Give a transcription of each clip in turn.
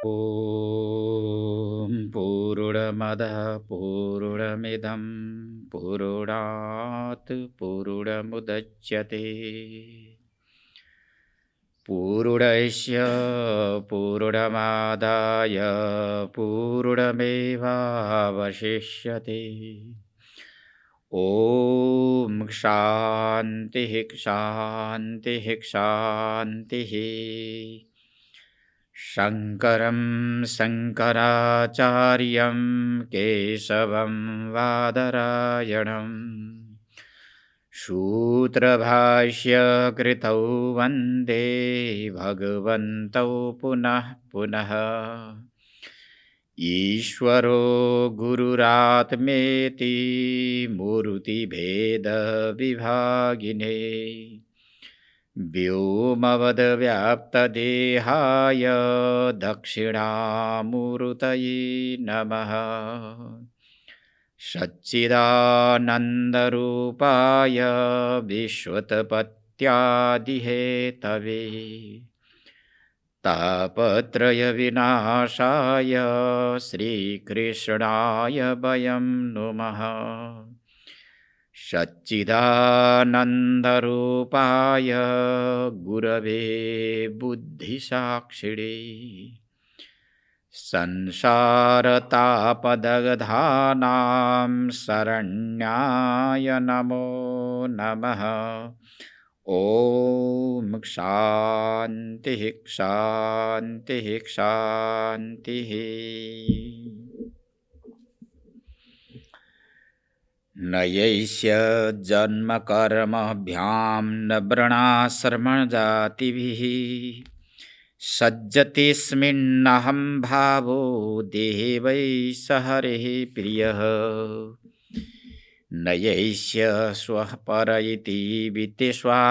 ॐ पूर्णमदः पूर्णमिदं पूर्णात् पूर्णमुदच्यते पूर्णस्य पूर्णमादाय पूर्णमेवावशिष्यते ॐ शान्तिः शान्तिः शान्तिः शङ्करं शङ्कराचार्यं केशवं बादरायणं सूत्रभाष्यकृतौ वन्दे भगवन्तौ पुनः पुनः ईश्वरो गुरुरात्मेति मूर्तिभेदविभागिने व्योमवद्व्याप्तदेहाय दक्षिणामूर्तये नमः सच्चिदानन्दरूपाय विश्वोत्पत्त्यादिहेतवे तापत्रयविनाशाय श्रीकृष्णाय वयं नुमः सच्चिदानन्दरूपाय गुरवे बुद्धिसाक्षिणे संसारतापदग्धानां शरण्याय नमो नमः ॐ शान्तिः शान्तिः शान्तिः न यैष्य जन्मकर्मभ्यां न वृणाश्रमजातिभिः सज्जतेऽस्मिन्नहं भावो देहे वै स हरेः प्रियः न यैष्य स्वः पर इति वित्तेष्वात्मनिवाभिधा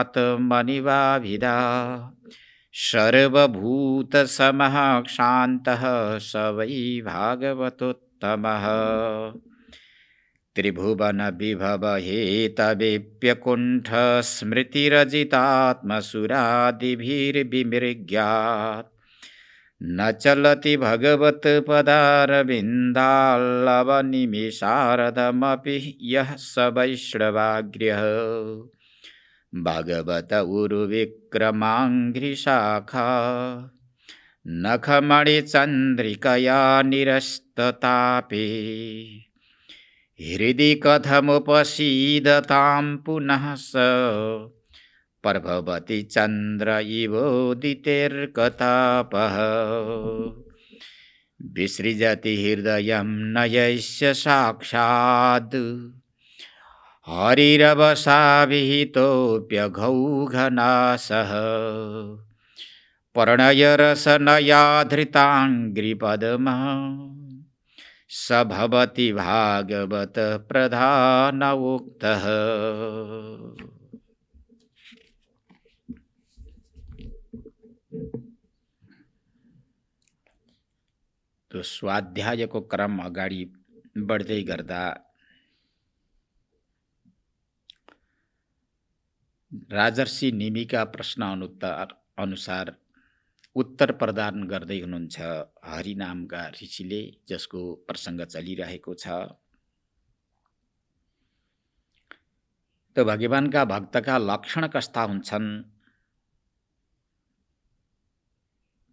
सर्वभूतसमः क्षान्तः स वै भागवतोत्तमः त्रिभुवन विभव हेतवेप्यकुण्ठ स्मृतिरजितात्मसुरादिभिर्विमृग्यात् न चलति भगवत् पदारविन्दाल्लवनिमिषारदमपि यः स वैष्णवाग्र्यः भगवत उर्विक्रमाङ्घ्रिशाखा नखमणिचन्द्रिकया निरस्ततापे हृदि कथमुपसीदतां पुनः स प्रभवति चन्द्र इवोदितेर्कतापः विसृजति हृदयं न यस्य साक्षात् हरिरवसाभिहितोऽप्यघौघनासः प्रणयरसनयाधृताङ्घ्रिपद्मः स भवति भागवत प्रधान उक्तः। तो स्वाध्यायको क्रम अगाडि बढ्दै गर्दा राजर्षि निमिका प्रश्न अनुसार उत्तर प्रदान गर्दै हुनुहुन्छ हरि नामका ऋषिले, जसको प्रसङ्ग चलिरहेको छ। त भगवानका भक्तका लक्षण कस्ता हुन्छन्,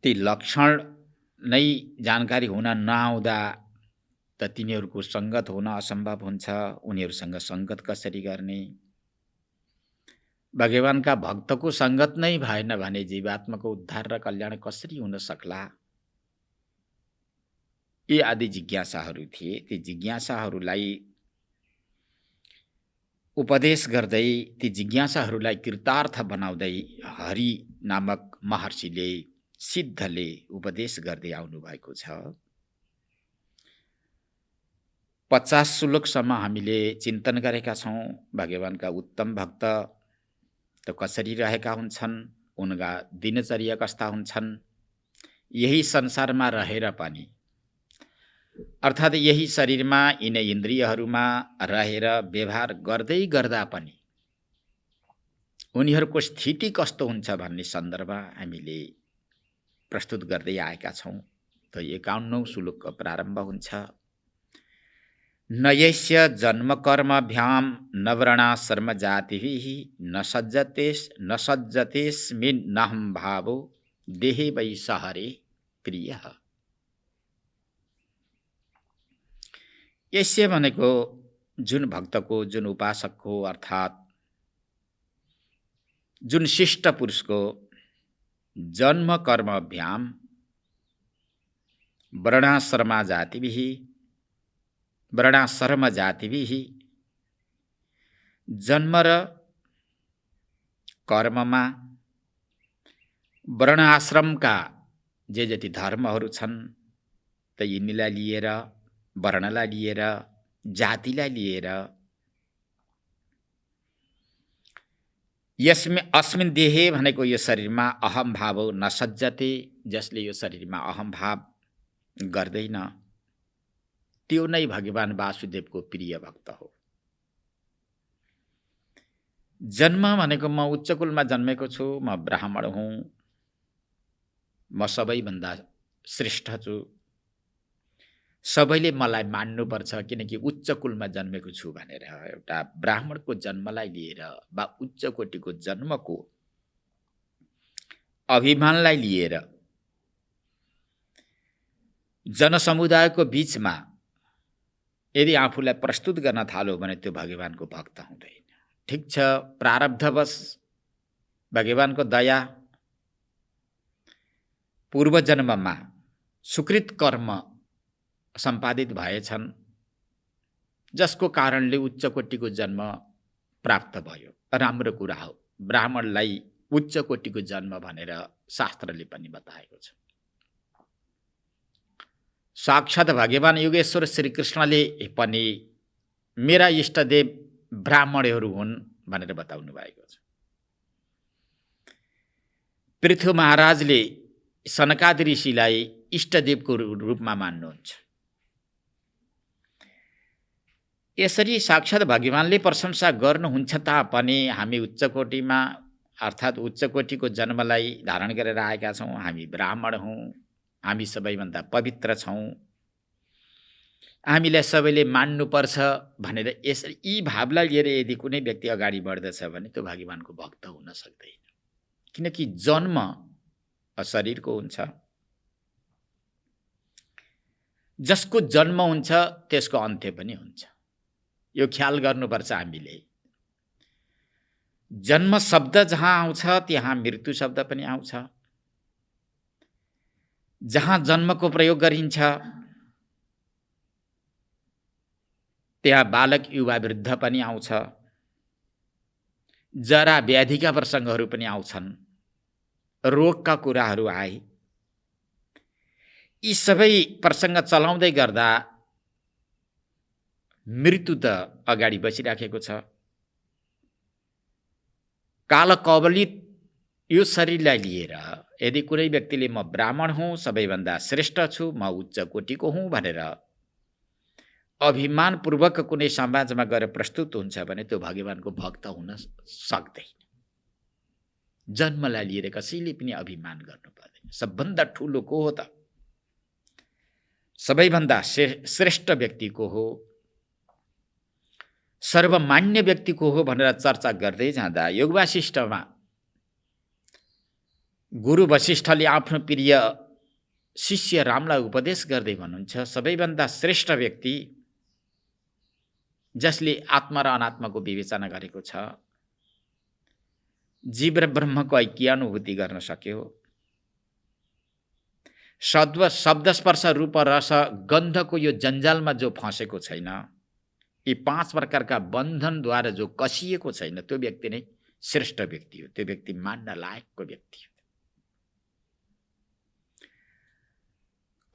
ती लक्षण नै जानकारी हुन नआउँदा त तिनीहरूको संगत हुन असम्भव हुन्छ। उनीहरूसँग संगत कसरी गर्ने? भगवानका भक्तको संगत नै भएन भने जीवात्माको उद्धार र कल्याण कसरी हुन सक्ला? यी आदि जिज्ञासाहरू थिए। ती जिज्ञासाहरूलाई उपदेश गर्दै, ती जिज्ञासाहरूलाई कृतार्थ बनाउँदै हरि नामक महर्षिले, सिद्धले उपदेश गर्दै आउनु भएको छ। 50 श्लोकसम्म हामीले चिन्तन गरेका छौँ। भगवानका उत्तम भक्त त कसरी रहेका हुन्छन्, उनका दिनचर्या कस्ता हुन्छन्, यही संसारमा रहेर पनि, अर्थात् यही शरीरमा यिनै इन्द्रियहरूमा रहेर व्यवहार गर्दै गर्दा पनि उनीहरूको स्थिति कस्तो हुन्छ भन्ने सन्दर्भ हामीले प्रस्तुत गर्दै आएका छौँ। त 51औं श्लोकको प्रारम्भ हुन्छ। न यस्य जन्म कर्मभ्याम न वर्णाश्रम जातिभिः न सज्जतेस्मिन् नाहं भावो देहे वै सहरे प्रियः। यस्य भनेको जुन भक्तको, जुन उपासकको, अर्थात् जुन शिष्ट पुरुषको जन्म कर्मभ्याम वर्णाश्रम जातिभिः जन्म र कर्ममा वर्ण आश्रमका जे जति धर्महरू छन् त यिनीलाई लिएर, वर्णलाई लिएर, जातिलाई लिएर अस्मिन् देहे भनेको यो शरीरमा अहम भाव न सज्जते, जसले यो शरीरमा अहम भाव गर्दैन त्यो नै भगवान वासुदेवको प्रिय भक्त हो। जन्म भनेको म उच्च कुलमा जन्मेको छु, म ब्राह्मण हुँ, म सबैभन्दा श्रेष्ठ छु, सबैले मलाई मान्नुपर्छ किनकि उच्च कुलमा जन्मेको छु भनेर एउटा ब्राह्मणको जन्मलाई लिएर वा उच्च कोटिको जन्मको अभिमानलाई लिएर जनसमुदायको बीचमा यदि आफूलाई प्रस्तुत गर्न थाल्यो भने त्यो भगवानको भक्त हुँदैन। ठिक छ, प्रारब्धवश भगवानको दया पूर्व जन्ममा सुकृत कर्म सम्पादित भएछन्, जसको कारणले उच्च कोटिको जन्म प्राप्त भयो। राम्रो कुरा हो, ब्राह्मणलाई उच्च कोटिको जन्म भनेर शास्त्रले पनि बताएको छ। साक्षात् भगवान योगेश्वर श्रीकृष्णले पनि मेरा इष्टदेव ब्राह्मणहरू हुन् भनेर बताउनु भएको छ। पृथु महाराजले सनकादि ऋषिलाई इष्टदेवको रूपमा मान्नुहुन्छ। यसरी साक्षात् भगवानले प्रशंसा गर्नुहुन्छ तापनि हामी उच्च कोटिमा अर्थात् उच्च कोटिको जन्मलाई धारण गरेर आएका छौँ, हामी ब्राह्मण हौँ, हामी सबैभन्दा पवित्र छौँ, हामीलाई सबैले मान्नुपर्छ भनेर यसरी यी भावलाई लिएर यदि कुनै व्यक्ति अगाडि बढ्दछ भने त्यो भगवानको भक्त हुन सक्दैन। किनकि जन्म शरीरको हुन्छ, जसको जन्म हुन्छ त्यसको अन्त्य पनि हुन्छ। यो ख्याल गर्नुपर्छ हामीले। जन्म शब्द जहाँ आउँछ त्यहाँ मृत्यु शब्द पनि आउँछ, जहाँ जन्मको प्रयोग गरिन्छ त्यहाँ बालक युवा वृद्ध पनि आउँछ, जरा व्याधिका प्रसङ्गहरू पनि आउँछन्, रोगका कुराहरू आए। यी सबै प्रसङ्ग चलाउँदै गर्दा मृत्यु त अगाडि बसिराखेको छ। काल कवलित यो शरीरलाई लिएर यदि कुनै व्यक्तिले म ब्राह्मण हुँ, सबैभन्दा श्रेष्ठ छु, म उच्च कोटिको हुँ भनेर अभिमानपूर्वक कुनै समाजमा गएर प्रस्तुत हुन्छ भने त्यो भगवानको भक्त हुन सक्दैन। जन्मलाई लिएर कसैले पनि अभिमान गर्नु पर्दैन। सबभन्दा ठुलो को हो त? सबैभन्दा श्रेष्ठ व्यक्ति को हो, सर्वमान्य व्यक्ति को हो भनेर चर्चा गर्दै जाँदा योग वासिष्ठमा गुरु वशिष्ठले आफ्नो प्रिय शिष्य रामलाई उपदेश गर्दै भन्नुहुन्छ, सबैभन्दा श्रेष्ठ व्यक्ति जसले आत्मा र अनात्माको विवेचना गरेको छ, जीव र ब्रह्मको ऐक्य अनुभूति गर्न सक्यो, शब्द स्पर्श रूप रस गन्धको यो जन्जालमा जो फँसेको छैन, यी 5 प्रकारका बन्धनद्वारा जो कसिएको छैन, त्यो व्यक्ति नै श्रेष्ठ व्यक्ति हो। त्यो व्यक्ति मान्न लायकको व्यक्ति हो।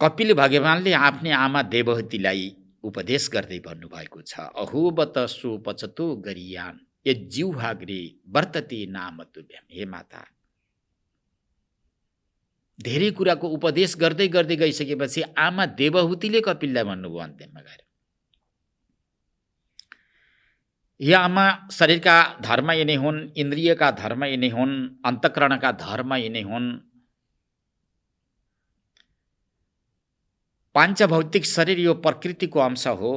कपिल भगवानले आफ्नै आमा देवहूतिलाई उपदेश गर्दै भन्नुभएको छ, अहोबत सो पचतो गरियान ये जिह्वाग्रे वर्तते नाम तुभ्यम। हे माता, धेरै कुराको उपदेश गर्दै गर्दै गइसकेपछि आमा देवहूतिले कपिललाई भन्नुभयो अन्त्यमा गएर, हे आमा, शरीरका धर्म यिनै हुन्, इन्द्रियका धर्म यिनै हुन्, अन्तःकरणका धर्म यिनै हुन्। पाञ्चभौतिक शरीर यो प्रकृतिको अंश हो।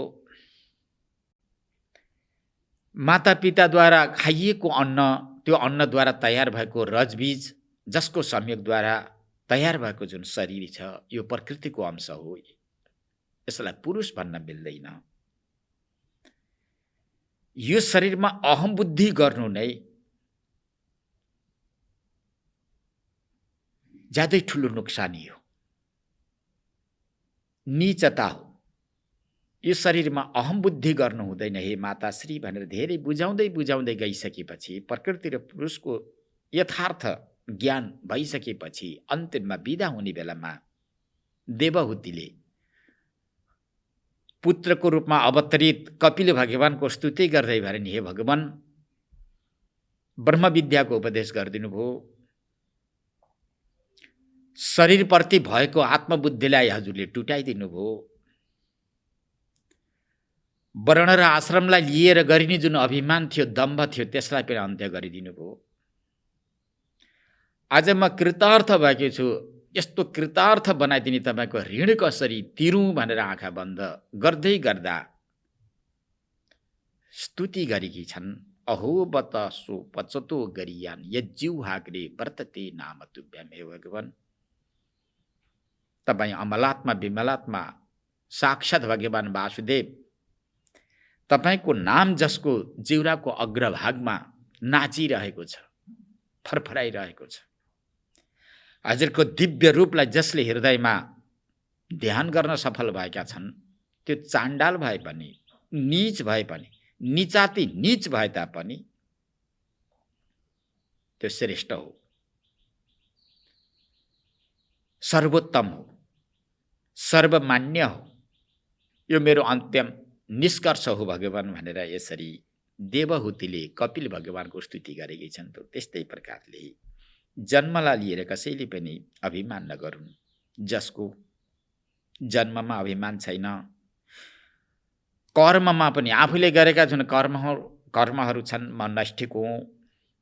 मातापिताद्वारा खाइएको अन्न, त्यो अन्नद्वारा तयार भएको रजबीज, जसको संयोगद्वारा तयार भएको जुन शरीर छ, यो प्रकृतिको अंश हो। यसलाई पुरुष भन्न मिल्दैन। यो शरीरमा अहम बुद्धि गर्नु नै ज्यादै ठुलो नोक्सानी हो, नीचता हो। यो शरीरमा अहम बुद्धि गर्नु हुँदैन हे माताश्री भनेर धेरै बुझाउँदै गइसकेपछि, प्रकृति र पुरुषको यथार्थ ज्ञान भइसकेपछि अन्तिममा बिदा हुने बेलामा देवहूतिले पुत्रको रूपमा अवतरित कपिल भगवानको स्तुति गर्दै भनिन्, हे भगवान, ब्रह्मविद्याको उपदेश गरिदिनु भयो। शरीरप्रति भएको आत्मबुद्धिलाई हजुरले टुटाइदिनु भयो। वर्ण र आश्रमलाई लिएर गरिने जुन अभिमान थियो, दम्भ थियो, त्यसलाई पनि अन्त्य गरिदिनु भयो। आज म कृतार्थ भएको छु, यस्तो कृतार्थ बनाइदिने तपाईँको ऋण कसरी तिरौँ भनेर आँखा बन्द गर्दै गर्दा स्तुति गरेकी छन्। अहो बत सो पचतो गरियान यज्जिउ हाग्रे वर्तते नाम तुभ्याम। हे भगवान, तपाईँ अमलात्मा विमलात्मा साक्षात भगवान वासुदेव, तपाईको नाम जसको जिउराको अग्रभागमा नाचिरहेको छ, फरफराइरहेको छ, हजुरको दिव्य रूपलाई जसले हृदयमा ध्यान गर्न सफल भएका छन्, त्यो चाण्डाल भए पनि, नीच भए पनि, निचाती नीच भए तापनि त्यो श्रेष्ठ हो, सर्वोत्तम हो, सर्वमान्य हो। यो मेरो अन्त्यम निष्कर्ष हो भगवान भनेर यसरी देवहूतिले कपिल भगवानको स्तुति गरेकी छन्। त्यस्तै प्रकारले जन्मलाई लिएर कसैले पनि अभिमान नगरून्। जसको जन्ममा अभिमान छैन, कर्ममा पनि आफूले गरेका जुन कर्महरू छन्, म नैष्ठिक हुँ,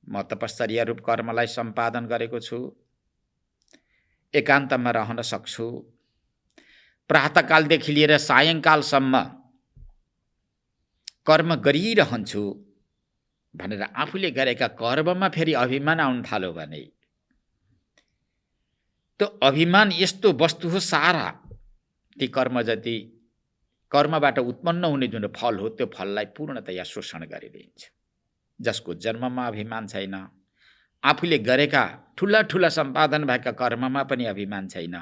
म तपश्चर्या रूप कर्मलाई सम्पादन गरेको छु, एकान्तमा रहन सक्छु, प्रातःकालदेखि लिएर सायङ्कालसम्म कर्म गरिरहन्छु भनेर आफूले गरेका कर्ममा फेरि अभिमान आउन थाल्यो भने त्यो अभिमान यस्तो वस्तु हो, सारा ती कर्म जति कर्मबाट उत्पन्न हुने जुन फल हो, त्यो फललाई पूर्णतया शोषण गरिदिन्छ। जसको जन्ममा अभिमान छैन, आफूले गरेका ठुला ठुला सम्पादन भएका कर्ममा पनि अभिमान छैन,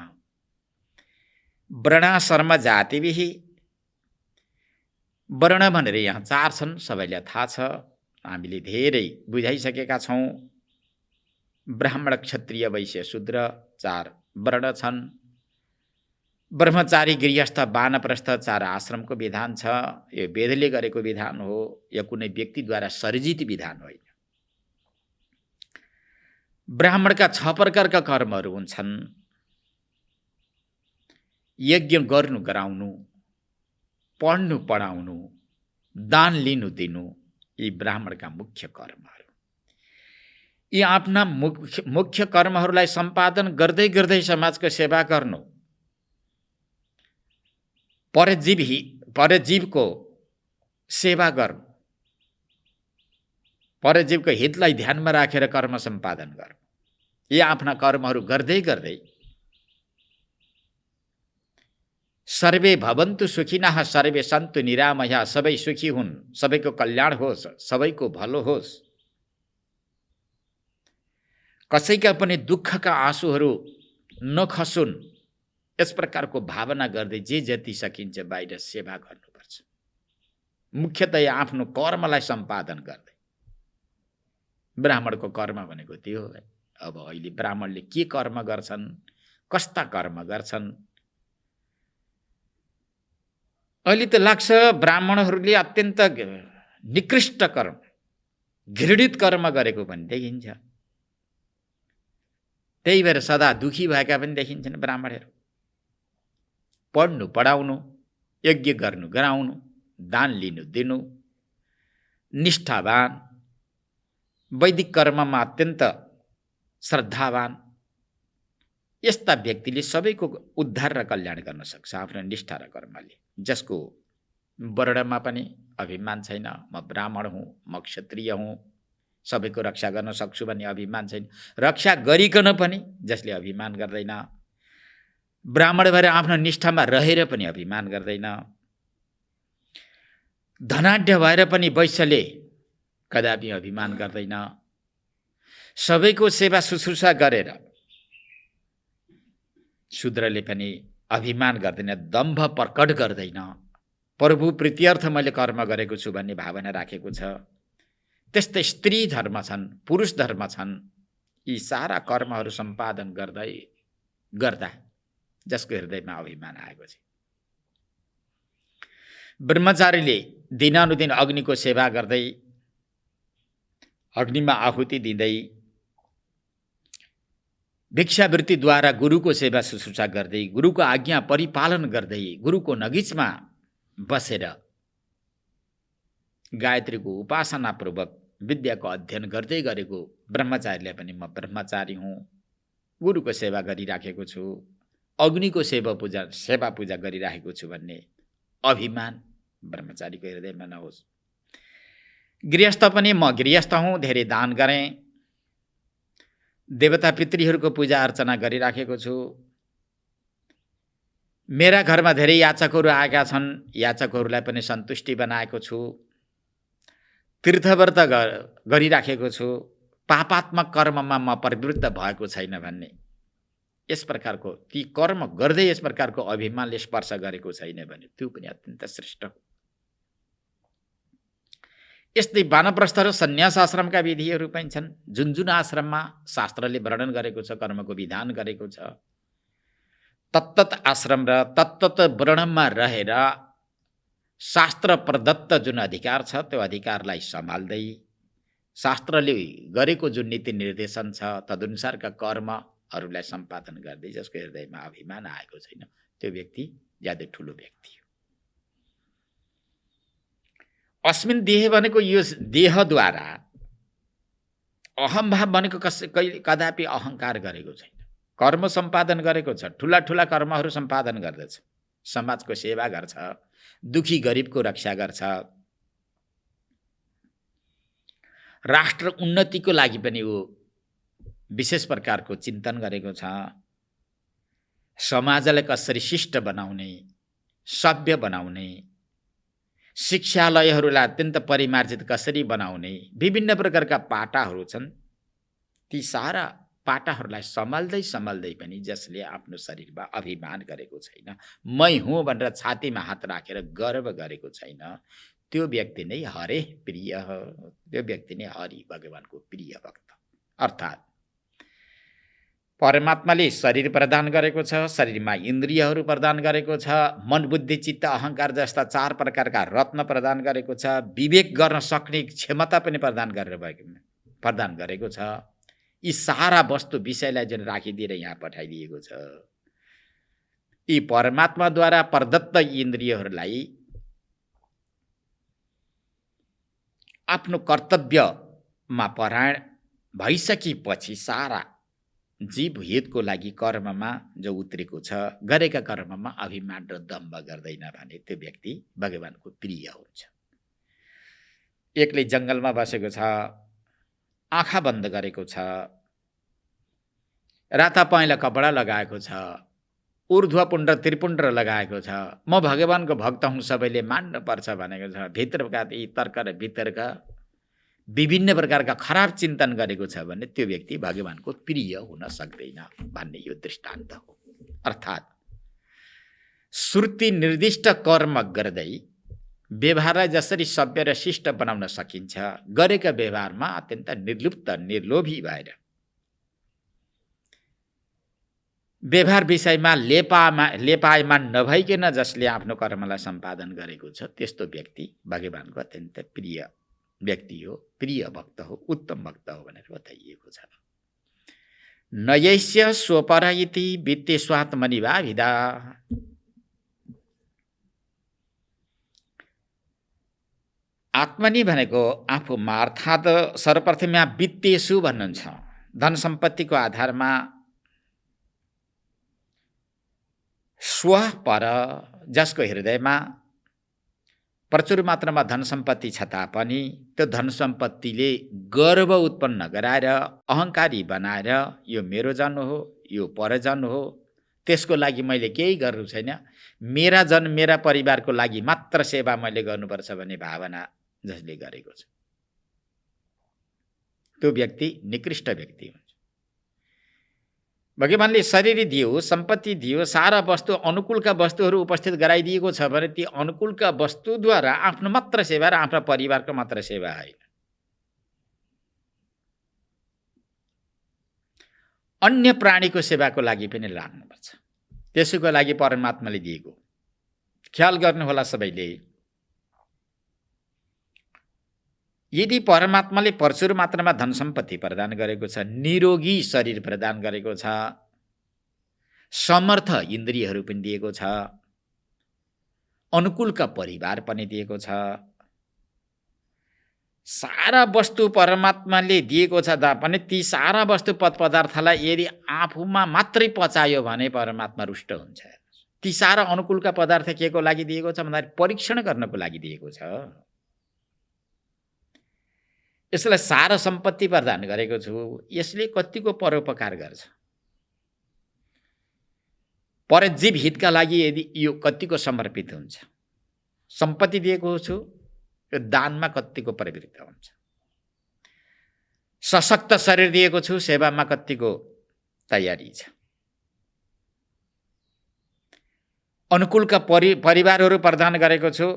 वर्णाश्रम जातिविही, वर्ण भनेर यहाँ 4 छन्, सबैलाई थाहा छ, हामीले धेरै बुझाइसकेका छौँ। ब्राह्मण, क्षत्रिय, वैश्य, शूद्र 4 वर्ण छन्। ब्रह्मचारी, गृहस्थ, वानप्रस्थ 4 आश्रमको विधान छ। यो वेदले गरेको विधान हो, यो कुनै व्यक्तिद्वारा सर्जित विधान होइन। ब्राह्मणका 6 प्रकारका कर्महरू हुन्छन्। यज्ञ गर्नु गराउनु, पढ्नु पढाउनु, दान लिनु दिनु, यी ब्राह्मणका मुख्य कर्महरू। यी आफ्ना मुख्य कर्महरूलाई सम्पादन गर्दै गर्दै समाजको सेवा गर्नु, परजीवको सेवा गर्नु, परजीवको हितलाई ध्यानमा राखेर कर्म सम्पादन गर्नु, यी आफ्ना कर्महरू गर्दै गर्दै सर्वे भवन्तु सुखिनः सर्वे सन्तु निरामया, सबै सुखी हुन्, सबैको कल्याण होस्, सबैको भलो होस्, कसैका पनि दुःखका आँसुहरू नखसुन्, यस प्रकारको भावना गर्दै जे जति सकिन्छ बाहिर सेवा गर्नुपर्छ। मुख्यतया आफ्नो कर्मलाई सम्पादन गर्दै। ब्राह्मणको कर्म भनेको त्यो हो। अब अहिले ब्राह्मणले के कर्म गर्छन्, कस्ता कर्म गर्छन्? अहिले त लाग्छ ब्राह्मणहरूले अत्यन्त निकृष्ट कर्म, घृणित कर्म गरेको पनि देखिन्छ। त्यही भएर सदा दुखी भएका पनि देखिन्छन् ब्राह्मणहरू। पढ्नु पढाउनु, यज्ञ गर्नु गराउनु, दान लिनु दिनु, निष्ठावान, वैदिक कर्ममा अत्यन्त श्रद्धावान, यस्ता व्यक्तिले सबैको उद्धार र कल्याण गर्न सक्छ आफ्नो निष्ठा र कर्मले। जसको वर्णमा पनि अभिमान छैन, म ब्राह्मण हुँ, म क्षत्रिय हुँ, सबैको रक्षा गर्न सक्छु भन्ने अभिमान छैन। रक्षा गरिकन पनि जसले अभिमान गर्दैन, ब्राह्मण भएर आफ्नो निष्ठामा रहेर पनि अभिमान गर्दैन, धनाढ्य भएर पनि वैश्यले कदापि अभिमान गर्दैन, सबैको सेवा शुश्रूषा गरेर शूद्रले पनि अभिमान गर्दैन, दम्भ प्रकट गर्दैन, प्रभु प्रीत्यर्थ मैले कर्म गरेको छु भन्ने भावना राखेको छ। त्यस्तै स्त्री धर्म छन्, पुरुष धर्म छन्। यी सारा कर्महरू सम्पादन गर्दा जसको हृदयमा अभिमान आएको छ। ब्रह्मचारीले दिनानुदिन अग्निको सेवा गर्दै, अग्निमा आहुति दिँदै, भिक्षावृत्तिद्वारा गुरुको सेवा शुश्रूषा गर्दै, गुरुको आज्ञा परिपालन गर्दै, गुरुको नगिचमा बसेर गायत्रीको उपासनापूर्वक विद्याको अध्ययन गर्दै गरेको ब्रह्मचारीले पनि म ब्रह्मचारी हुँ, गुरुको सेवा गरिराखेको छु, अग्निको सेवा पूजा गरिराखेको छु भन्ने अभिमान ब्रह्मचारीको हृदयमा नहोस्। गृहस्थ पनि म गृहस्थ हुँ, धेरै दान गरेँ, देवता पितृहरूको पूजा अर्चना गरिराखेको छु, मेरा घरमा धेरै याचकहरू आएका छन्, याचकहरूलाई पनि सन्तुष्टि बनाएको छु, तीर्थव्रत गरिराखेको छु, पापात्मक कर्ममा म प्रवृत्त भएको छैन भन्ने यस प्रकारको ती कर्म गर्दै यस प्रकारको अभिमानले स्पर्श गरेको छैन भने त्यो पनि अत्यन्त श्रेष्ठ हो। यस्तै वानप्रस्थ र सन्यास आश्रमका विधिहरू पनि छन्। जुन जुन आश्रममा शास्त्रले वर्णन गरेको छ, कर्मको विधान गरेको छ, तत्तत आश्रम र तत्तत वर्णनमा रहेर शास्त्र प्रदत्त जुन अधिकार छ त्यो अधिकारलाई सम्हाल्दै, शास्त्रले गरेको जुन नीति निर्देशन छ तदनुसारका कर्महरूलाई सम्पादन गर्दै जसको हृदयमा अभिमान आएको छैन त्यो व्यक्ति ज्यादै ठुलो व्यक्ति हो। अस्मिन् देह भनेको यो देहद्वारा अहम्भाव भनेको कदापि अहङ्कार गरेको छैन, कर्म सम्पादन गरेको छ, ठुला ठुला कर्महरू सम्पादन गर्दछ, समाजको सेवा गर्छ, दुखी गरिबको रक्षा गर्छ, राष्ट्र उन्नतिको लागि पनि ऊ विशेष प्रकारको चिन्तन गरेको छ, समाजलाई कसरी शिष्ट बनाउने, सभ्य बनाउने, शिक्षालयहरूलाई अत्यन्त परिमार्जित कसरी बनाउने, विभिन्न प्रकारका पाटाहरू छन्। ती सारा पाटाहरूलाई सम्हाल्दै पनि जसले आफ्नो शरीरमा अभिमान गरेको छैन, मै हुँ भनेर छातीमा हात राखेर गर्व गरेको छैन, त्यो व्यक्ति नै हरे प्रिय हो, त्यो व्यक्ति नै हरि भगवानको प्रिय भक्त। अर्थात् परमात्माले शरीर प्रदान गरेको छ, शरीरमा इन्द्रियहरू प्रदान गरेको छ, मन बुद्धि चित्त अहङ्कार जस्ता 4 प्रकारका रत्न प्रदान गरेको छ, विवेक गर्न सक्ने क्षमता पनि प्रदान गरेको छ। यी सारा वस्तु विषयलाई जुन राखिदिएर यहाँ पठाइदिएको छ, यी परमात्माद्वारा प्रदत्त इन्द्रियहरूलाई आफ्नो कर्तव्यमा परायण भइसकेपछि सारा जीव हितको लागि कर्ममा जो उत्रेको छ, गरेका कर्ममा अभिमान र दम्भ गर्दैन भने त्यो व्यक्ति भगवानको प्रिय हुन्छ। एक्लै जङ्गलमा बसेको छ, आँखा बन्द गरेको छ, राता पहेँला कपडा लगाएको छ, ऊर्ध्वपुण्ड त्रिपुण्ड लगाएको छ, म भगवानको भक्त हुँ सबैले मान्नु पर्छ भनेको छ, भित्रका यी तर्क र वितर्क विभिन्न प्रकारका खराब चिन्तन गरेको छ भने त्यो व्यक्ति भगवानको प्रिय हुन सक्दैन भन्ने यो दृष्टान्त हो। अर्थात् श्रुति निर्दिष्ट कर्म गर्दै व्यवहारलाई जसरी सभ्य र शिष्ट बनाउन सकिन्छ, गरेका व्यवहारमा अत्यन्त निर्लिप्त निर्लोभी भएर व्यवहार विषयमा लेपायमान नभइकन जसले आफ्नो कर्मलाई सम्पादन गरेको छ त्यस्तो व्यक्ति भगवानको अत्यन्त प्रिय व्यक्ति हो, प्रिय भक्त हो, उत्तम भक्त हो भनेर बताइएको छ। नयस्य स्वपर इति वित्ते स्वात्मनिभाविदा। आत्मनि भनेको आफूमा, अर्थात् सर्वप्रथम यहाँ वित्तेषु भन्नुहुन्छ, धन सम्पत्तिको आधारमा स्व पर जसको हृदयमा प्रचुर मात्रामा धन सम्पत्ति छ तापनि त्यो धन सम्पत्तिले गर्व उत्पन्न गराएर अहङ्कारी बनाएर यो मेरो जन हो, यो परजन हो, त्यसको लागि मैले केही गर्नु छैन, मेरा जन मेरा परिवारको लागि मात्र सेवा मैले गर्नुपर्छ भन्ने भावना जसले गरेको छ त्यो व्यक्ति निकृष्ट व्यक्ति हुन्छ। भगवानले शरीर दियो, सम्पत्ति दियो, सारा वस्तु अनुकूलका वस्तुहरू उपस्थित गराइदिएको छ भने ती अनुकूलका वस्तुद्वारा आफ्नो मात्र सेवा र आफ्ना परिवारको मात्र सेवा होइन, अन्य प्राणीको सेवाको लागि पनि लाग्नुपर्छ। त्यसैको लागि परमात्माले दिएको ख्याल गर्नुहोला सबैले। यदि परमात्माले प्रचुर मात्रामा धन सम्पत्ति प्रदान गरेको छ, निरोगी शरीर प्रदान गरेको छ, समर्थ इन्द्रियहरू पनि दिएको छ, अनुकूलका परिवार पनि दिएको छ, सारा वस्तु परमात्माले दिएको छ तापनि ती सारा वस्तु पदार्थलाई यदि आफूमा मात्रै पचायो भने परमात्मा रुष्ट हुन्छ। ती सारा अनुकूलका पदार्थ के को लागि दिएको छ भन्दा परीक्षण गर्नको लागि दिएको छ। यसलाई सारा सम्पत्ति प्रदान गरेको छु, यसले कतिको परोपकार गर्छ, परजीव हितका लागि यदि यो कतिको समर्पित हुन्छ। सम्पत्ति दिएको छु, यो दानमा कतिको प्रवृत्त हुन्छ। सशक्त शरीर दिएको छु, सेवामा कतिको तयारी छ। अनुकूलका परिवारहरू प्रदान गरेको छु,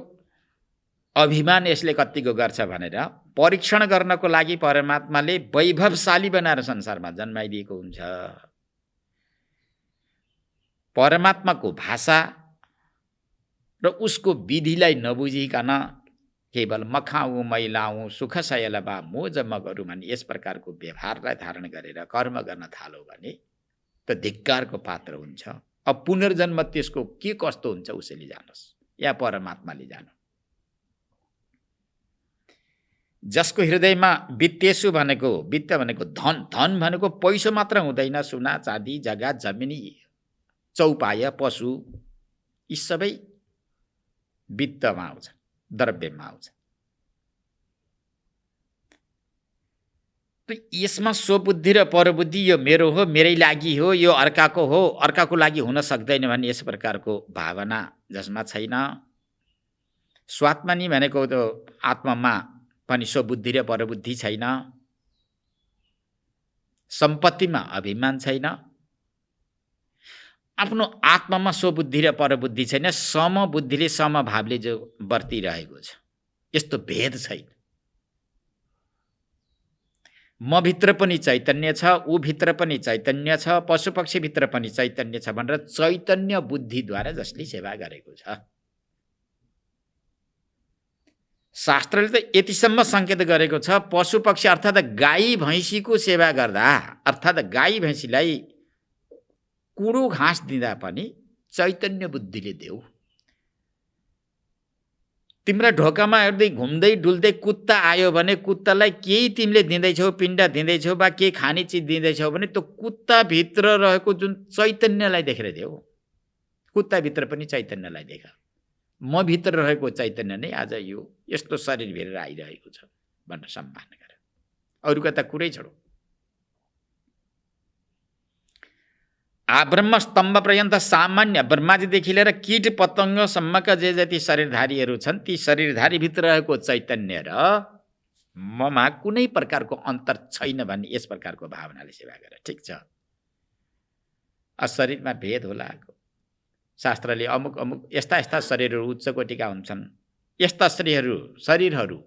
अभिमान यसले कतिको गर्छ भनेर परीक्षण गर्नको लागि परमात्माले वैभवशाली बनाएर संसारमा जन्माइदिएको हुन्छ। परमात्माको भाषा र उसको विधिलाई नबुझिकन केवल मखाऊ मैलाऊ सुख सयलबा मोज मगरू भन्ने यस प्रकारको व्यवहारलाई धारण गरेर कर्म गर्न थालो भने त धिक्कारको पात्र हुन्छ। अब पुनर्जन्म त्यसको के कस्तो हुन्छ उसैले जानोस् या परमात्माले जानो। जसको हृदयमा वित्तेषु भनेको, वित्त भनेको धन, धन भनेको पैसो मात्र हुँदैन, सुना चाँदी जग्गा जमिनी चौपाया पशु यी सबै वित्तमा आउँछ, द्रव्यमा आउँछ। यसमा स्वबुद्धि र परबुद्धि यो मेरो हो, मेरै लागि हो, यो अर्काको हो, अर्काको लागि हुन सक्दैन भन्ने यस प्रकारको भावना जसमा छैन। स्वात्मा नि भनेको त्यो आत्मामा पनि स्वबुद्धि र परबुद्धि छैन। सम्पत्तिमा अभिमान छैन। आफ्नो आत्मामा स्वबुद्धि र परबुद्धि छैन। समबुद्धिले समभावले जो वर्तिरहेको छ, यस्तो भेद छैन। म भित्र पनि चैतन्य छ, ऊ भित्र पनि चैतन्य छ, पशुपक्षी भित्र पनि चैतन्य छ भनेर चैतन्य बुद्धिद्वारा जसले सेवा गरेको छ। शास्त्रले त यतिसम्म सङ्केत गरेको छ, पशुपक्षी अर्थात् गाई भैँसीको सेवा गर्दा, अर्थात् गाई भैँसीलाई कुडो घाँस दिँदा पनि चैतन्य बुद्धिले देऊ। तिम्रा ढोकामा हेर्दै घुम्दै डुल्दै कुत्ता आयो भने कुत्तालाई केही तिमीले दिँदैछौ, पिण्ड दिँदैछौ वा केही खाने चिज दिँदैछौ भने त्यो कुत्ताभित्र रहेको जुन चैतन्यलाई देखेर देऊ। कुत्ताभित्र पनि चैतन्यलाई देख। म भित्र रहेको चैतन्य नै आज यो यस्तो शरीर भित्र आइरहेको छ भनेर सम्मान गर। अरूका त कुरै छोडो। ब्रह्म स्तम्भ पर्यन्त सामान्य ब्रह्माजीदेखि लिएर कीट पतङ्गसम्मका जे जति शरीरधारीहरू छन् ती शरीरधारीभित्र रहेको चैतन्य र ममा कुनै प्रकारको अन्तर छैन भन्ने यस प्रकारको भावनाले सेवा गर। ठिक छ, शरीरमा भेद होला। शास्त्रले अमुक अमुक यस्ता यस्ता शरीरहरू उच्च कोटिका हुन्छन्, यस्ता शरीरहरू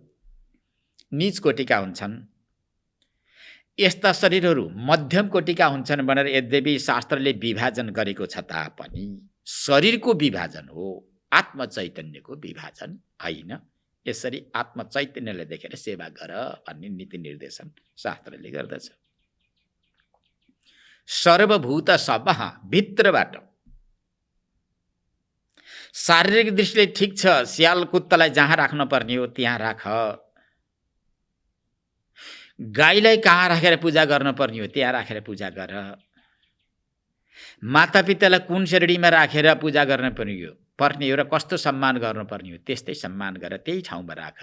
नीच कोटिका हुन्छन्, यस्ता शरीरहरू मध्यम कोटिका हुन्छन् भनेर यद्यपि शास्त्रले विभाजन गरेको छ तापनि शरीरको विभाजन हो, आत्मचैतन्यको विभाजन होइन। यसरी आत्मचैतन्यलाई देखेर सेवा गर भन्ने नीति निर्देशन शास्त्रले गर्दछ। सर्वभूत सब भित्रबाट शारीरिक दृष्टिले ठिक छ, स्याल कुत्तालाई जहाँ राख्न पर्ने हो त्यहाँ राख, गाईलाई कहाँ राखेर पूजा गर्न पर्ने हो त्यहाँ राखेर पूजा गर, मातापितालाई कुन श्रेणीमा राखेर पूजा गर्न पर्ने हो र कस्तो सम्मान गर्नुपर्ने हो त्यस्तै सम्मान गरेर त्यही ठाउँमा राख।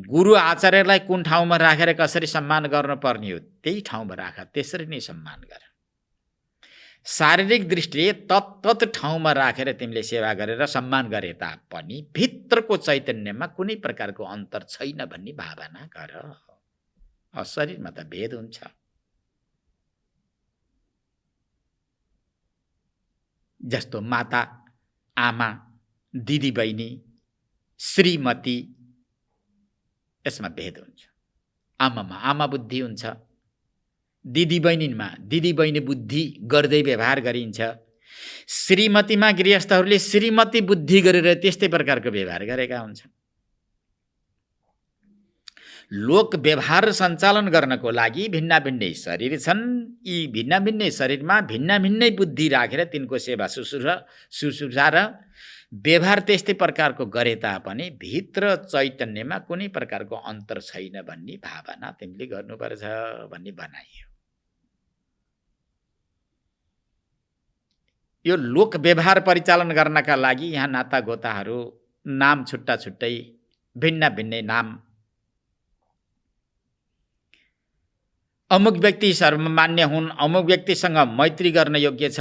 गुरु आचार्यलाई कुन ठाउँमा राखेर कसरी सम्मान गर्नुपर्ने हो त्यही ठाउँमा राख, त्यसरी नै सम्मान गर। शारीरिक दृष्टिले तत्त ठाउँमा राखेर तिमीले सेवा गरेर सम्मान गरे तापनि भित्रको चैतन्यमा कुनै प्रकारको अन्तर छैन भन्ने भावना गर। शरीरमा त भेद हुन्छ। जस्तो माता, आमा, दिदी बहिनी, श्रीमती, यसमा भेद हुन्छ। आमामा आमा बुद्धि हुन्छ, दिदी बहिनी बुद्धि गर्दै व्यवहार गरिन्छ। श्रीमतीमा गृहस्थहरूले श्रीमती बुद्धि गरेर त्यस्तै प्रकारको व्यवहार गरेका हुन्छन्। लोक व्यवहार सञ्चालन गर्नको लागि भिन्न भिन्नै शरीर छन्। यी भिन्न भिन्नै शरीरमा भिन्न भिन्नै बुद्धि राखेर तिनको सेवा शुश्रूषा र व्यवहार त्यस्तै प्रकारको गरे तापनि भित्र चैतन्यमा कुनै प्रकारको अन्तर छैन भन्ने भावना तिमीले गर्नुपर्छ भन्ने बनाइयो। यो लोक व्यवहार परिचालन गर्नका लागि यहाँ नाता गोताहरू नाम छुट्टा छुट्टै भिन्न भिन्नै नाम। अमुक व्यक्ति सर्वमान्य हुन्, अमुक व्यक्तिसँग मैत्री गर्न योग्य छ,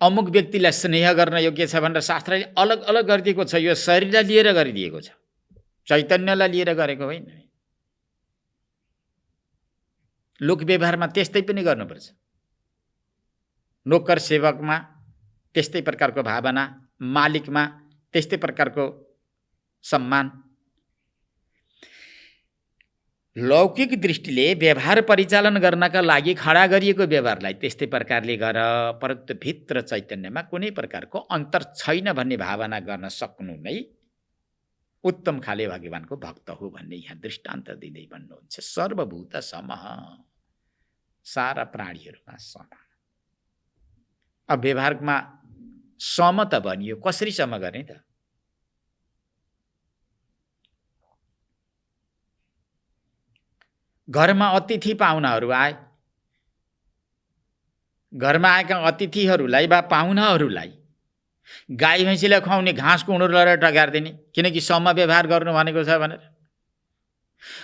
अमुक व्यक्तिलाई स्नेह गर्न योग्य छ भनेर शास्त्रले अलग अलग गरिदिएको छ। यो शरीरलाई लिएर गरिदिएको छ, चैतन्यलाई लिएर गरेको होइन। लोक व्यवहारमा त्यस्तै पनि गर्नुपर्छ। नोकर सेवकमा त्यस्तै प्रकारको भावना, मालिकमा त्यस्तै प्रकारको सम्मान। लौकिक दृष्टिले व्यवहार परिचालन गर्नका लागि खडा गरिएको व्यवहारलाई त्यस्तै प्रकारले गर, परन्तु भित्र चैतन्यमा कुनै प्रकारको अन्तर छैन भन्ने भावना गर्न सक्नु नै उत्तम खाले भगवानको भक्त हो भन्ने यहाँ दृष्टान्त दिँदै भन्नुहुन्छ। सर्वभूत समः, सारा प्राणीहरूमा सम। अब व्यवहारमा सम त भनियो, कसरी सम गर्ने त? घरमा अतिथि पाहुनाहरू आए, घरमा आएका अतिथिहरूलाई वा पाहुनाहरूलाई गाई भैँसीलाई खुवाउने घाँस कुँडो लगाएर टगारिदिने, किनकि सम व्यवहार गर्नु भनेको छ भनेर।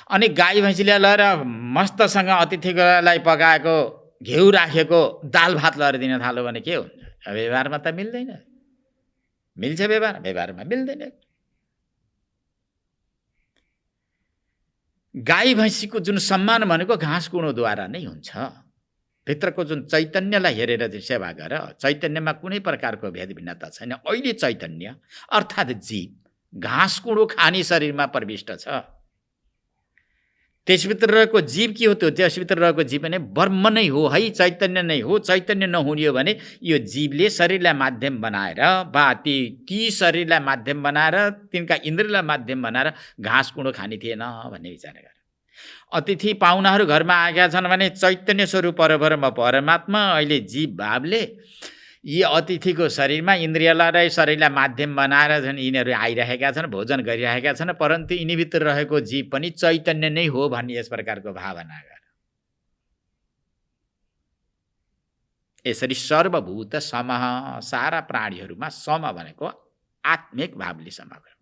अनि गाई भैँसीलाई लगाएर मस्तसँग अतिथिलाई पकाएको घिउ राखेको दाल भात लगाएर दिन थाल्यो भने के हुन्छ? व्यवहारमा त मिल्दैन। मिल्छ व्यवहार? व्यवहारमा मिल्दैन। गाई भैँसीको जुन सम्मान भनेको घाँस कुँडोद्वारा नै हुन्छ। भित्रको जुन चैतन्यलाई हेरेर सेवा गर। चैतन्यमा कुनै प्रकारको भेद भिन्नता छैन। अहिले चैतन्य अर्थात् जीव घाँस कुँडो खाने शरीरमा प्रविष्ट छ। त्यसभित्र रहेको जीव के हो? त्यसभित्र रहेको जीव भने ब्रह्म नै हो है, चैतन्य नै हो। चैतन्य नहुने हो भने यो जीवले शरीरलाई माध्यम बनाएर वा ती शरीरलाई माध्यम बनाएर तिनका इन्द्रियलाई माध्यम बनाएर घाँस कुँडो खाने थिएन भन्ने विचार गर। अतिथि पाहुनाहरू घरमा आएका छन् भने चैतन्य स्वरूप परमात्मा अहिले जीव भावले यी अतिथिको शरीरमा इन्द्रियलाई शरीरलाई माध्यम बनाएर झन् यिनीहरू आइरहेका छन्, भोजन गरिरहेका छन्, परन्तु यिनीभित्र रहेको जीव पनि चैतन्य नै हो भन्ने यस प्रकारको भावना गर। यसरी सर्वभूत समः, सारा प्राणीहरूमा सम भनेको आत्मिक भावले सम गर।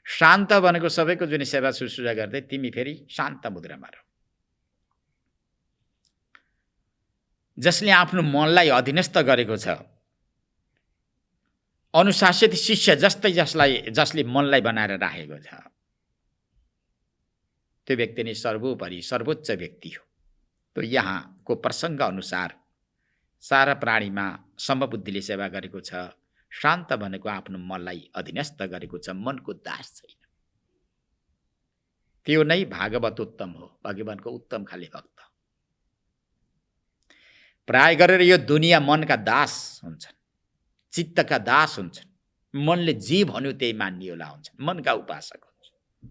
शान्त भनेको सबैको जुन सेवा शुश्रूषा गर्दै तिमी फेरि शान्त मुद्रामा रह। जसले आफ्नो मनलाई अधीनस्थ गरेको छ, अनुशासित शिष्य जस्तै जसले मनलाई बनाएर राखेको छ, त्यो व्यक्ति नै सर्वोपरि सर्वोच्च व्यक्ति हो। तो यहाँको प्रसङ्ग अनुसार सारा प्राणीमा समबुद्धिले सेवा गरेको छ। शान्त भनेको आफ्नो मनलाई अधीनस्थ गरेको छ, मनको दास छैन। त्यो नै भागवत उत्तम हो, भगवानको उत्तम खाले भक्त। प्राय गरेर यो दुनियाँ मनका दास हुन्छन्, चित्तका दास हुन्छन्। मनले जे भन्यो त्यही मान्नेवाला हुन्छन्, मनका उपासक हुन्छन्।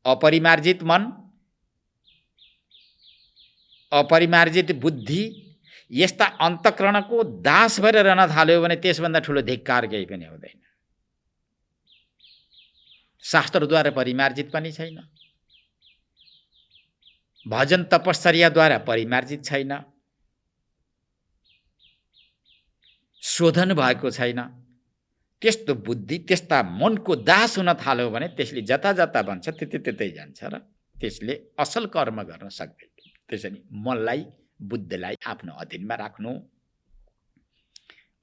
अपरिमार्जित मन, अपरिमार्जित बुद्धि यस्ता अन्तःकरणको दास भएर रहन थाल्यो भने त्यसभन्दा ठुलो धिक्कार केही पनि हुँदैन। शास्त्रद्वारा परिमार्जित पनि छैन, भजन तपश्चर्याद्वारा परिमार्जित छैन, शोधन भएको छैन, त्यस्तो बुद्धि त्यस्ता मनको दास हुन थाल्यो भने त्यसले जता जता भन्छ त्यतै जान्छ र त्यसले असल कर्म गर्न सक्दैन। त्यसैले मनलाई बुद्धिलाई आफ्नो अधीनमा राख्नु,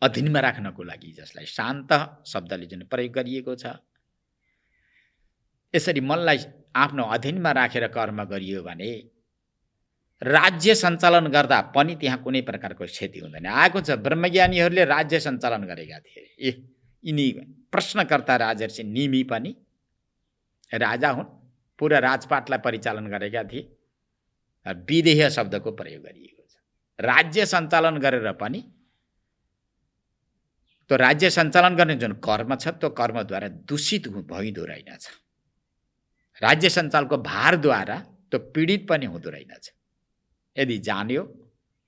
अधीनमा राख्नको लागि जसलाई शान्त शब्दले जुन प्रयोग गरिएको छ, यसरी मनलाई आफ्नो अधीनमा राखेर कर्म गरियो भने राज्य सञ्चालन गर्दा पनि त्यहाँ कुनै प्रकारको क्षति हुँदैन। आएको छ ब्रह्मज्ञानीहरूले राज्य सञ्चालन गरेका थिए। यिनी प्रश्नकर्ता राजर्षि निमि पनि राजा हुन्, पुरा राजपाटलाई परिचालन गरेका थिए। विदेह शब्दको प्रयोग गरिएको छ। राज्य सञ्चालन गरेर पनि त्यो राज्य सञ्चालन गर्ने जुन कर्म छ त्यो कर्मद्वारा दूषित भइदो रहेनछ। राज्य सञ्चालनको भारद्वारा त्यो पीडित पनि हुँदो रहेनछ। यदि जान्यो,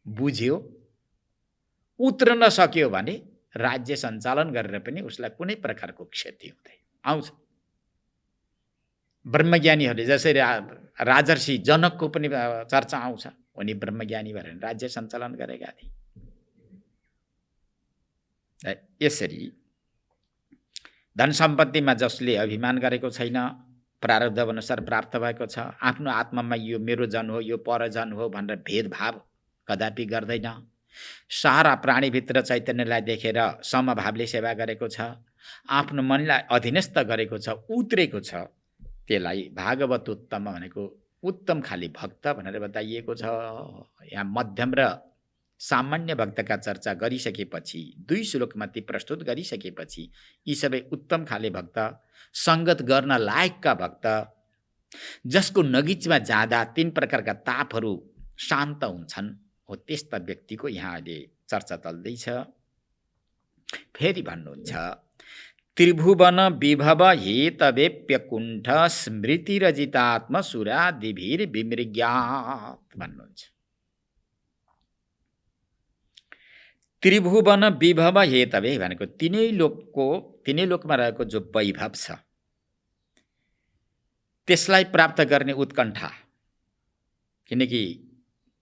बुझ्यो, उत्रन सक्यो भने राज्य सञ्चालन गरेर पनि उसलाई कुनै प्रकारको क्षति हुँदैन। आउँछ ब्रह्मज्ञानीहरूले जसरी राजर्षि जनकको पनि चर्चा आउँछ, उनी ब्रह्मज्ञानी भएर राज्य सञ्चालन गरेका थिए। यसरी धन सम्पत्तिमा जसले अभिमान गरेको छैन, प्रारब्ध अनुसार प्राप्त भएको छ, आफ्नो आत्मामा यो मेरो जन हो यो परजन हो भनेर भेदभाव कदापि गर्दैन, सारा प्राणीभित्र चैतन्यलाई देखेर समभावले सेवा गरेको छ, आफ्नो मनलाई अधीनस्थ गरेको छ, उत्रेको छ, त्यसलाई भागवत उत्तम भनेको उत्तम खाली भक्त भनेर बताइएको छ। यहाँ मध्यम र सामान्य भक्तका चर्चा गरिसकेपछि, 2 श्लोकमाथि प्रस्तुत गरिसकेपछि यी सबै उत्तम खाले भक्त, सङ्गत गर्न लायकका भक्त, जसको नगिचमा जाँदा 3 प्रकारका तापहरू शान्त हुन्छन्, हो त्यस्ता व्यक्तिको यहाँ अहिले चर्चा चल्दैछ। फेरि भन्नुहुन्छ, त्रिभुवन विभव हेतवेप्यकुण्ठ स्मृतिरजितात्म सुरादिभिर विमृग्यात् भन्नुहुन्छ। त्रिभुवन विभव हेतवे भनेको तिनै लोकमा रहेको जो वैभव छ त्यसलाई प्राप्त गर्ने उत्कण्ठा, किनकि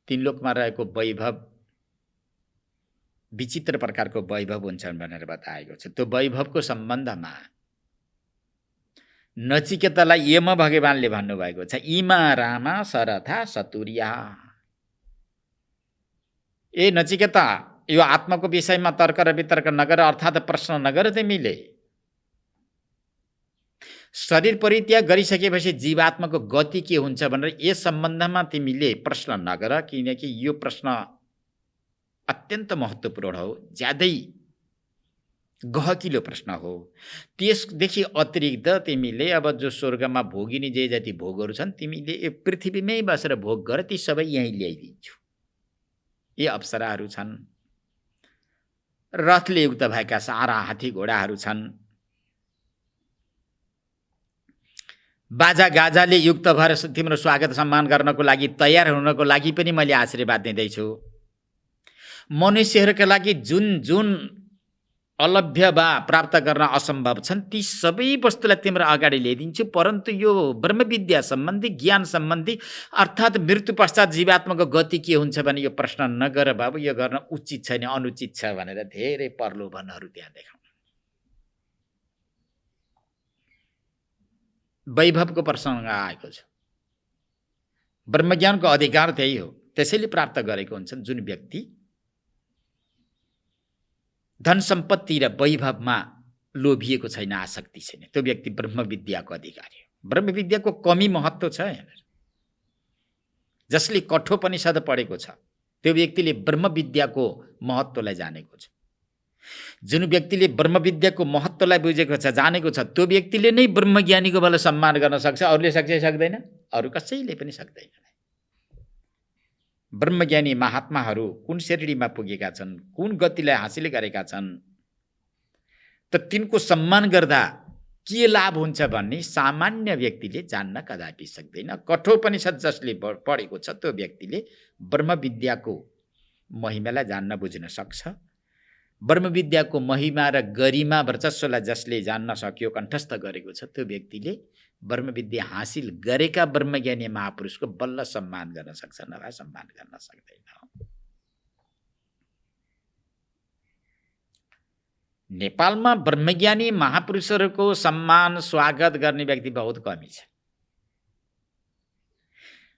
3 लोकमा रहेको वैभव विचित्र प्रकारको वैभव हुन्छन् भनेर बताएको छ। त्यो वैभवको सम्बन्धमा नचिकेतालाई यम भगवानले भन्नुभएको छ, इमा रामा सरथा सतुर्या। ए नचिकेता, यो आत्माको विषयमा तर्क र वितर्क नगर, अर्थात् प्रश्न नगर तिमीले। शरीर परित्याग गरिसकेपछि जीवात्माको गति के हुन्छ भनेर यस सम्बन्धमा तिमीले प्रश्न नगर, किनकि यो प्रश्न अत्यन्त महत्त्वपूर्ण हो, ज्यादै गहकिलो प्रश्न हो। त्यसदेखि अतिरिक्त तिमीले अब जो स्वर्गमा भोगिने जे जति भोगहरू छन् तिमीले यो पृथ्वीमै बसेर भोग गर, ती सबै यहीँ ल्याइदिन्छु। यी अप्सराहरू छन्, रथले युक्त भएका सारा हात्ती घोडाहरू छन्, बाजा गाजाले युक्त भएर तिम्रो स्वागत सम्मान गर्नको लागि तयार हुनको लागि पनि मैले आशीर्वाद दिँदैछु। मनुष्यहरूका लागि जुन जुन अलभ्य वा प्राप्त गर्न असम्भव छन् ती सबै वस्तुलाई तिम्रो अगाडि ल्याइदिन्छु, परन्तु यो ब्रह्मविद्या सम्बन्धी, ज्ञान सम्बन्धी, अर्थात् मृत्यु पश्चात जीवात्माको गति के हुन्छ भने यो प्रश्न नगर बाबु, यो गर्न उचित छैन, अनुचित छ भनेर धेरै प्रलोभनहरू त्यहाँ देखाउनु। वैभवको प्रसङ्ग आएको छ। ब्रह्मज्ञानको अधिकार त्यही हो, त्यसैले प्राप्त गरेको हुन्छन्। जुन व्यक्ति धन सम्पत्ति र वैभवमा लोभिएको छैन, आसक्ति छैन, त्यो व्यक्ति ब्रह्मविद्याको अधिकारी हो। ब्रह्मविद्याको कमी महत्त्व छ हेर्नु। जसले कठोपनिषद पढेको छ त्यो व्यक्तिले ब्रह्मविद्याको महत्त्वलाई जानेको छ। जुन व्यक्तिले ब्रह्मविद्याको महत्त्वलाई बुझेको छ, जानेको छ, त्यो व्यक्तिले नै ब्रह्मज्ञानीको बल सम्मान गर्न सक्छ। अरूले सक्छ सक्दैन? अरू कसैले पनि सक्दैन। ब्रह्मज्ञानी महात्माहरू कुन श्रेणीमा पुगेका छन्, कुन गतिलाई हासिल गरेका छन्, त तिनको सम्मान गर्दा के लाभ हुन्छ भन्ने सामान्य व्यक्तिले जान्न कदापि सक्दैन। कठोपनिषद जसले पढेको छ त्यो व्यक्तिले ब्रह्मविद्याको महिमालाई जान्न बुझ्न सक्छ। ब्रह्मविद्याको महिमा र गरिमा वर्चस्वलाई जसले जान्न सक्यो, कण्ठस्थ गरेको छ, त्यो व्यक्तिले ब्रह्मविद्या हासिल गरेका ब्रह्मज्ञानी महापुरुषको बल्ल सम्मान गर्न सक्छ, नभए सम्मान गर्न सक्दैन। नेपालमा ब्रह्मज्ञानी महापुरुषहरूको सम्मान स्वागत गर्ने व्यक्ति बहुत कमी छ।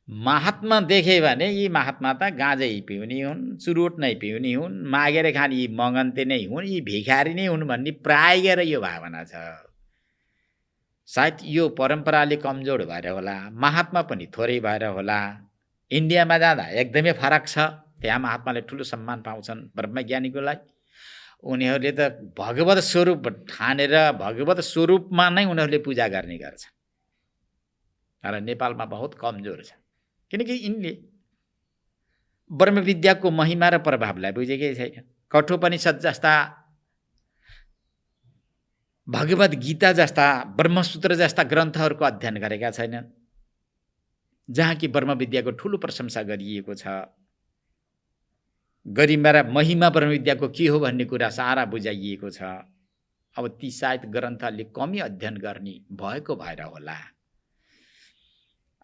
महात्मा देखे भने यी महात्मा त गाँजै पिउने हुन्, चुरोट नै पिउने हुन्, मागेर खाने यी मगन्ते नै हुन्, यी भिखारी नै हुन् भन्ने प्रायः यो भावना छ। सायद यो परम्पराले कमजोर भएर होला, महात्मा पनि थोरै भएर होला। इन्डियामा जाँदा एकदमै फरक छ, त्यहाँ महात्माले ठुलो सम्मान पाउँछन् ब्रह्मज्ञानीकोलाई। उनीहरूले त भगवत स्वरूप ठानेर भगवत स्वरूपमा नै उनीहरूले पूजा गर्ने गर्छ। तर नेपालमा बहुत कमजोर छ, किनकि यिनले ब्रह्मविद्याको महिमा र प्रभावलाई बुझेकै छैन। कठोपनिषद जस्ता, भगवत गीता जस्ता, ब्रह्मसूत्र जस्ता ग्रन्थहरूको अध्ययन गरेका छैनन्, जहाँ कि ब्रह्मविद्याको ठुलो प्रशंसा गरिएको छ। गरिमा र महिमा ब्रह्मविद्याको के हो भन्ने कुरा सारा बुझाइएको छ। अब ती सायद ग्रन्थले कमी अध्ययन गर्ने भएको भएर होला।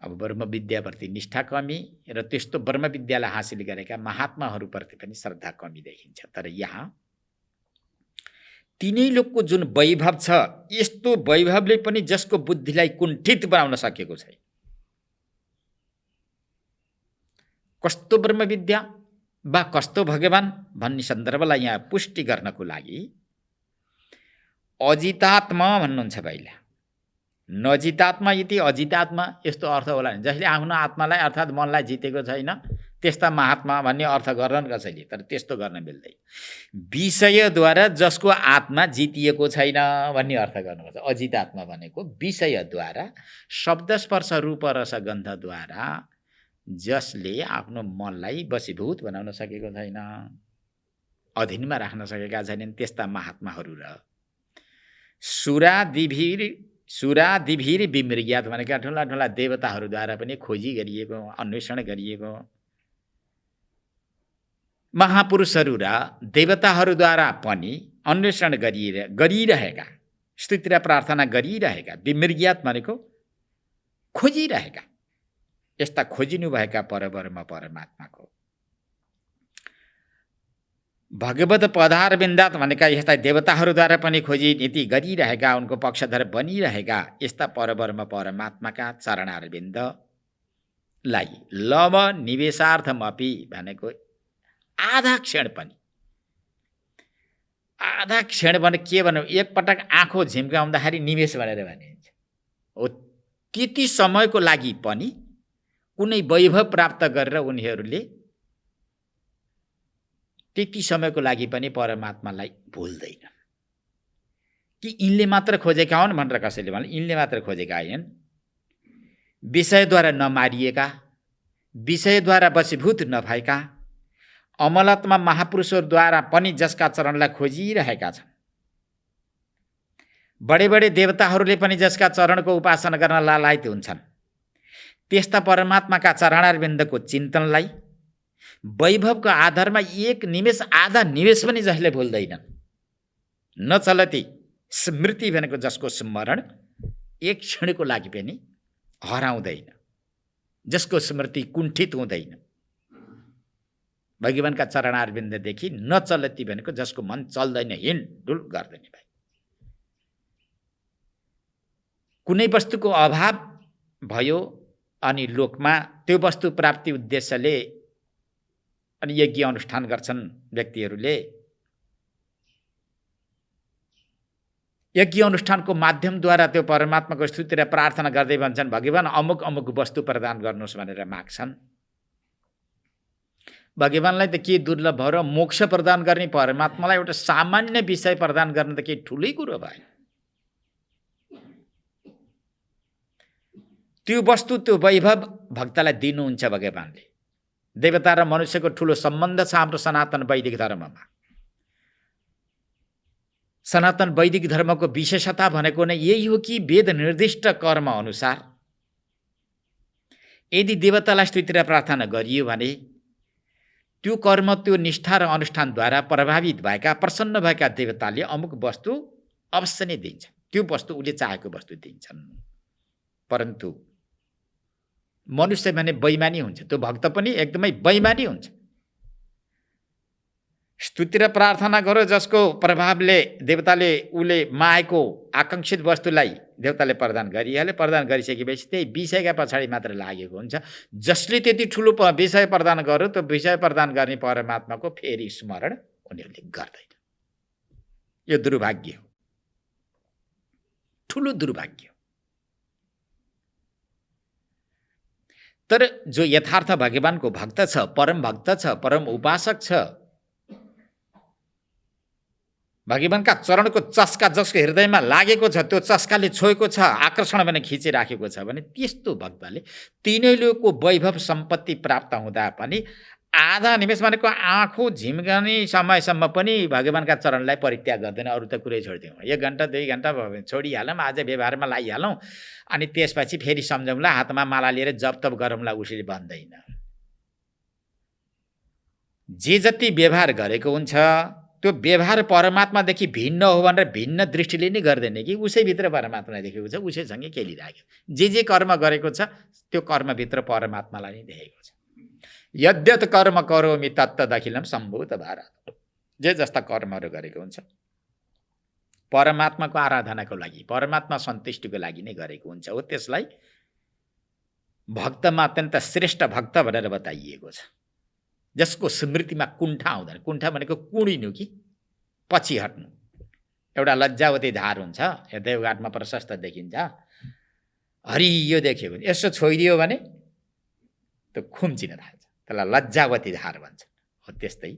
अब ब्रह्मविद्याप्रति निष्ठा कमी र त्यस्तो ब्रह्मविद्यालाई हासिल गरेका महात्माहरूप्रति पनि श्रद्धा कमी देखिन्छ। तर यहाँ तिनै लोकको जुन वैभव छ, यस्तो वैभवले पनि जसको बुद्धिलाई कुण्ठित बनाउन सकेको छैन। कस्तो ब्रह्मविद्या वा कस्तो भगवान भन्ने सन्दर्भलाई यहाँ पुष्टि गर्नको लागि अजितात्मा भन्नुहुन्छ पहिला। नजितात्मा इति अजितात्मा, यस्तो अर्थ होला नि। जसले आफ्नो आत्मालाई अर्थात् मनलाई जितेको छैन त्यस्ता महात्मा भन्ने अर्थ गर्न कसैले, तर त्यस्तो गर्न मिल्दैन। विषयद्वारा जसको आत्मा जितिएको छैन भन्ने अर्थ गर्नुपर्छ। अजितात्मा भनेको विषयद्वारा, शब्द स्पर्श रूप रस गन्धद्वारा जसले आफ्नो मनलाई वशीभूत बनाउन सकेको छैन, अधीनमा राख्न सकेका छैनन्, त्यस्ता महात्माहरू र सुरादिभिर विमृग्यात भनेका ठुला ठुला देवताहरूद्वारा पनि खोजी गरिएको, अन्वेषण गरिएको महापुरुषहरू र देवताहरूद्वारा पनि अन्वेषण गरिरहेका, स्तुति र प्रार्थना गरिरहेका, विमृग्यात भनेको खोजिरहेका, यस्ता खोजिनुभएका परब्रह्म परमात्माको भगवत पदारविन्दात भनेका यस्ता देवताहरूद्वारा पनि खोजी नीति गरिरहेका, उनको पक्षधर बनिरहेका यस्ता परब्रह्म परमात्माका चरणारविन्दलाई लव निवेशार्थमपि भनेको आधा क्षण भने के भन्नु, एकपटक आँखो झिम्काउँदाखेरि निवेश भनेर भनिन्छ हो। त्यति समयको लागि पनि कुनै वैभव प्राप्त गरेर उनीहरूले त्यति समयको लागि पनि परमात्मालाई भुल्दैन कि यिनले मात्र खोजेका हुन् भनेर कसैले भने, यिनले मात्र खोजेका हैनन्। विषयद्वारा नमारिएका, विषयद्वारा वशीभूत नभएका अमलात्मा महापुरुषहरूद्वारा पनि जसका चरणलाई खोजिरहेका छन्, बडे बडे देवताहरूले पनि जसका चरणको उपासना गर्न लालायित हुन्छन्, त्यस्ता परमात्माका चरणारविन्दको चिन्तनलाई वैभवको आधारमा एक निमेष आधा निमेष पनि जसले भुल्दैनन्। नचलती स्मृति भनेको जसको स्मरण एक क्षणको लागि पनि हराउँदैन, जसको स्मृति कुण्ठित हुँदैन। भगवानका चरणारविन्ददेखि नचलती भनेको जसको मन चल्दैन, हिँडडुल गर्दैन। भाइ कुनै वस्तुको अभाव भयो अनि लोकमा त्यो वस्तु प्राप्ति उद्देश्यले अनि यज्ञ अनुष्ठान गर्छन् व्यक्तिहरूले। यज्ञ अनुष्ठानको माध्यमद्वारा त्यो परमात्माको स्तुति र प्रार्थना गर्दै भन्छन्, भगवान अमुक अमुक वस्तु प्रदान गर्नुहोस् भनेर माग्छन्। भगवानलाई त के दुर्लभ भयो र मोक्ष प्रदान गर्ने परमात्मालाई एउटा सामान्य विषय प्रदान गर्न त के ठुलै कुरो भयो। त्यो वस्तु, त्यो वैभव भक्तलाई दिनुहुन्छ भगवानले। देवता र मनुष्यको ठुलो सम्बन्ध छ हाम्रो सनातन वैदिक धर्ममा। सनातन वैदिक धर्मको विशेषता भनेको नै यही हो कि वेद निर्दिष्ट कर्म अनुसार यदि देवतालाई स्तुति र प्रार्थना गरियो भने त्यो कर्म, त्यो निष्ठा र अनुष्ठानद्वारा प्रभावित भएका, प्रसन्न भएका देवताले अमुक वस्तु अवश्य नै दिन्छ। त्यो वस्तु उसले चाहेको वस्तु दिन्छन्। परन्तु मनुष्य भने बैमानी हुन्छ, त्यो भक्त पनि एकदमै बैमानी हुन्छ। स्तुति र प्रार्थना गरो जसको प्रभावले देवताले उसले मागेको आकाङ्क्षित वस्तुलाई देवताले प्रदान गरिहाले। प्रदान गरिसकेपछि त्यही विषयका पछाडि मात्र लागेको हुन्छ। जसले त्यति ठुलो विषय प्रदान गर्यो, त्यो विषय प्रदान गर्ने परमात्माको फेरि स्मरण उनीहरूले गर्दैन। यो दुर्भाग्य हो, ठुलो दुर्भाग्य हो। तर जो यथार्थ भगवानको भक्त छ, परम भक्त छ, परम उपासक छ, भगवानका चरणको चस्का जसको हृदयमा लागेको छ, त्यो चस्काले छोएको छ, आकर्षण भने खिचिराखेको छ भने त्यस्तो भक्तले तिनैलेको वैभव सम्पत्ति प्राप्त हुँदा पनि आधा निमेष भनेको आँखो झिम्कने समयसम्म पनि भगवानका चरणलाई परित्याग गर्दैन। अरू त कुरै छोडिदिउँ, 1 घण्टा 2 घण्टा छोडिहालौँ, आज व्यवहारमा लगाइहालौँ, अनि त्यसपछि फेरि सम्झौँला, हातमा माला लिएर जप तप गरौँला, उसले भन्दैन। जे जति व्यवहार गरेको हुन्छ त्यो व्यवहार परमात्मादेखि भिन्न हो भनेर भिन्न दृष्टिले नै गर्दैन कि उसैभित्र परमात्मा देखेको छ, उसैसँगै खेलिराख्यो। जे कर्म गरेको छ त्यो कर्मभित्र परमात्मालाई नै देखेको छ। यद्यत कर्म करोमि तत्तदखिलम् सम्भूत भारत। जे जस्ता कर्महरू गरेको हुन्छ परमात्माको आराधनाको लागि, परमात्मा सन्तुष्टिको लागि नै गरेको हुन्छ हो। त्यसलाई भक्तमा अत्यन्त श्रेष्ठ भक्त भनेर बताइएको छ, जसको स्मृतिमा कुण्ठा आउँदैन। कुण्ठा भनेको कुडिनु कि पछि हट्नु। एउटा लज्जावती धार हुन्छ, यो देवघाटमा प्रशस्त देखिन्छ, हरियो देख्यो भने यसो छोइदियो भने त्यो खुम्चिन थाल्छ, त्यसलाई लज्जावती धार भन्छ। हो त्यस्तै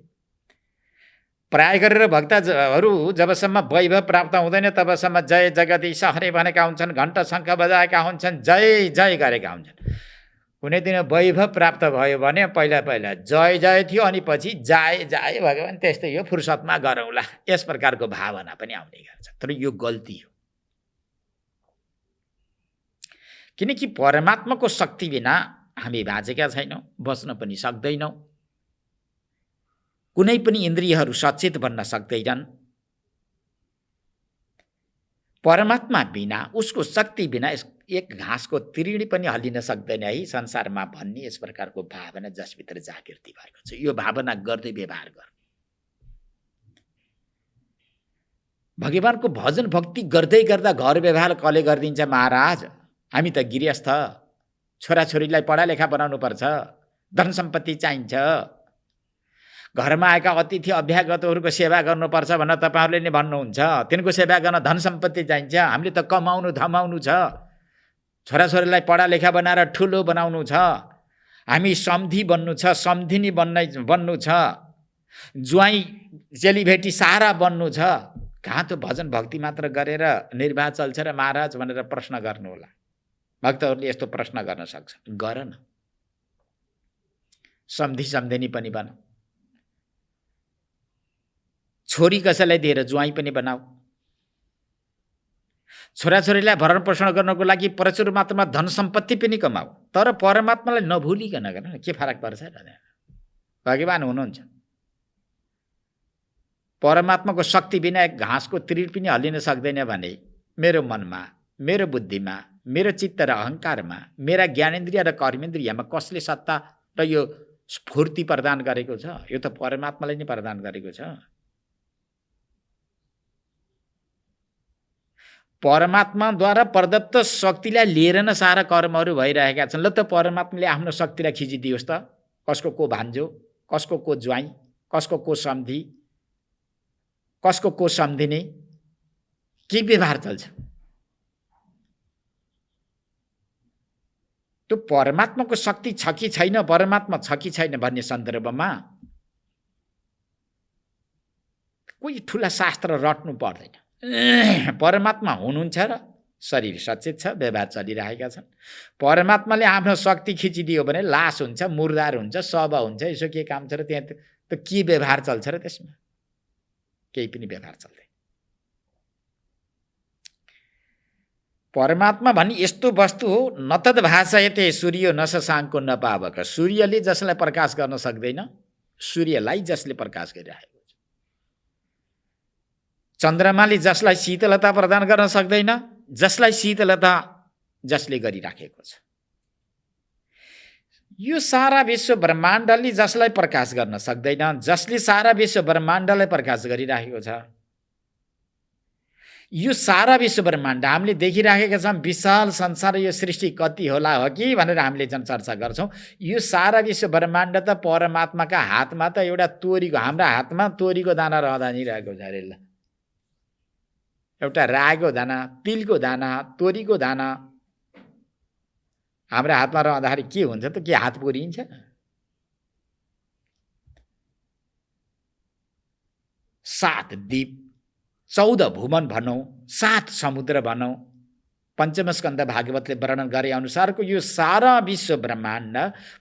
प्राय गरेर भक्तहरू जबसम्म वैभव प्राप्त हुँदैन तबसम्म जय जगदीश हरे भनेका हुन्छन्, घण्ट शङ्ख बजाएका हुन्छन्, जय जय गरेका हुन्छन्। कुनै दिन वैभव प्राप्त भयो भने पहिला पहिला जय जय थियो, अनि पछि जाय जाय भगवान् त्यस्तै हो, फुर्सदमा गरौँला, यस प्रकारको भावना पनि आउने गर्छ। तर यो गल्ती हो, किनकि परमात्माको शक्ति बिना हामी बाँचेका छैनौँ, बस्न पनि सक्दैनौँ। कुनै पनि इन्द्रियहरू सचेत बन्न सक्दैनन्। परमात्मा बिना, उसको शक्ति बिना एक घाँसको त्रिणी पनि हल्लिन सक्दैन है संसारमा भन्ने यस प्रकारको भावना जसभित्र जागृति भएको छ। यो भावना गर्दै व्यवहार गर। भगवानको भजन भक्ति गर्दै गर्दा घर व्यवहार कसले गरिदिन्छ महाराज? हामी त गृहस्थ, छोराछोरीलाई पढालेखा बनाउनु पर्छ, धन सम्पत्ति चाहिन्छ, घरमा आएका अतिथि अभ्यागतहरूको सेवा गर्नुपर्छ भनेर तपाईँहरूले नै भन्नुहुन्छ। तिनको सेवा गर्न धन सम्पत्ति चाहिन्छ, हामीले त कमाउनु धमाउनु छ, छोराछोरीलाई पढालेखा बनाएर ठुलो बनाउनु छ, हामी सम्धी बन्नु छ, सम्धिनी बन्नु छ, ज्वाइँ चेलीबेटी सारा बन्नु छ। कहाँ त भजन भक्ति मात्र गरेर निर्वाह चल्छ र महाराज भनेर प्रश्न गर्नु होला। भक्तहरूले यस्तो प्रश्न गर्न सक्छ, गर न, सम्धी सम्धिनी पनि बन, छोरी कसैलाई दिएर ज्वाइँ पनि बनाऊ, छोराछोरीलाई भरण पोषण गर्नको लागि प्रचुर मात्रामा धन सम्पत्ति पनि कमाऊ, तर परमात्मालाई नभुलिकन गर्न के फरक पर्छ? भगवान हुनुहुन्छ, परमात्माको शक्ति बिना एक घाँसको त्रिण पनि हल्लिन सक्दैन भने मेरो मनमा, मेरो बुद्धिमा, मेरो चित्त र अहङ्कारमा, मेरा ज्ञानेन्द्रिय र कर्मेन्द्रियमा कसले सत्ता र यो स्फूर्ति प्रदान गरेको छ? यो त परमात्माले नै प्रदान गरेको छ। परमात्माद्वारा प्रदत्त शक्तिलाई लिएर न सारा कर्महरू भइरहेका छन्। ल त परमात्माले आफ्नो शक्तिलाई खिचिदियोस् त, कसको को भान्जो, कसको को ज्वाइँ, कसको को सम्धी, कसको को सम्धिनी, के व्यवहार चल्छ? त्यो परमात्माको शक्ति छ कि छैन, परमात्मा छ कि छैन भन्ने सन्दर्भमा कोही ठुला शास्त्र रट्नु पर्दैन। परमात्मा हुनुहुन्छ र शरीर सचेत छ, व्यवहार चलिरहेका छन्। परमात्माले आफ्नो शक्ति खिचिदियो भने लास हुन्छ, मुर्दार हुन्छ, शव हुन्छ, यसो के काम छ र? त्यहाँ त के व्यवहार चल्छ र? त्यसमा केही पनि व्यवहार चल्दैन। परमात्मा भन्ने यस्तो वस्तु हो, न तद् भाषयते सूर्यो न शशाङ्को न पावक। सूर्यले जसलाई प्रकाश गर्न सक्दैन, सूर्यलाई जसले प्रकाश गरिरहेको छ। चन्द्रमाले जसलाई शीतलता प्रदान गर्न सक्दैन, जसलाई शीतलता जसले गरिराखेको छ। यो सारा विश्व ब्रह्माण्डले जसलाई प्रकाश गर्न सक्दैन, जसले सारा विश्व ब्रह्माण्डलाई प्रकाश गरिराखेको छ। यो सारा विश्व ब्रह्माण्ड हामीले देखिराखेका छौँ, विशाल संसार, यो सृष्टि कति होला हो कि भनेर हामीले जुन चर्चा गर्छौँ, यो सारा विश्व ब्रह्माण्ड त परमात्माका हातमा त एउटा तोरीको, हाम्रा हातमा तोरीको दाना रहँदा नि रहेको छ अरे। ल, एउटा रायोको दाना, तिलको दाना, तोरीको दाना हाम्रा हातमा रहँदाखेरि के हुन्छ त? के हात पुरिन्छ? 7 द्वीप, 14 भुवन भनौँ, 7 समुद्र भनौँ, पञ्चम स्कन्द भागवतले वर्णन गरे अनुसारको यो सारा विश्व ब्रह्माण्ड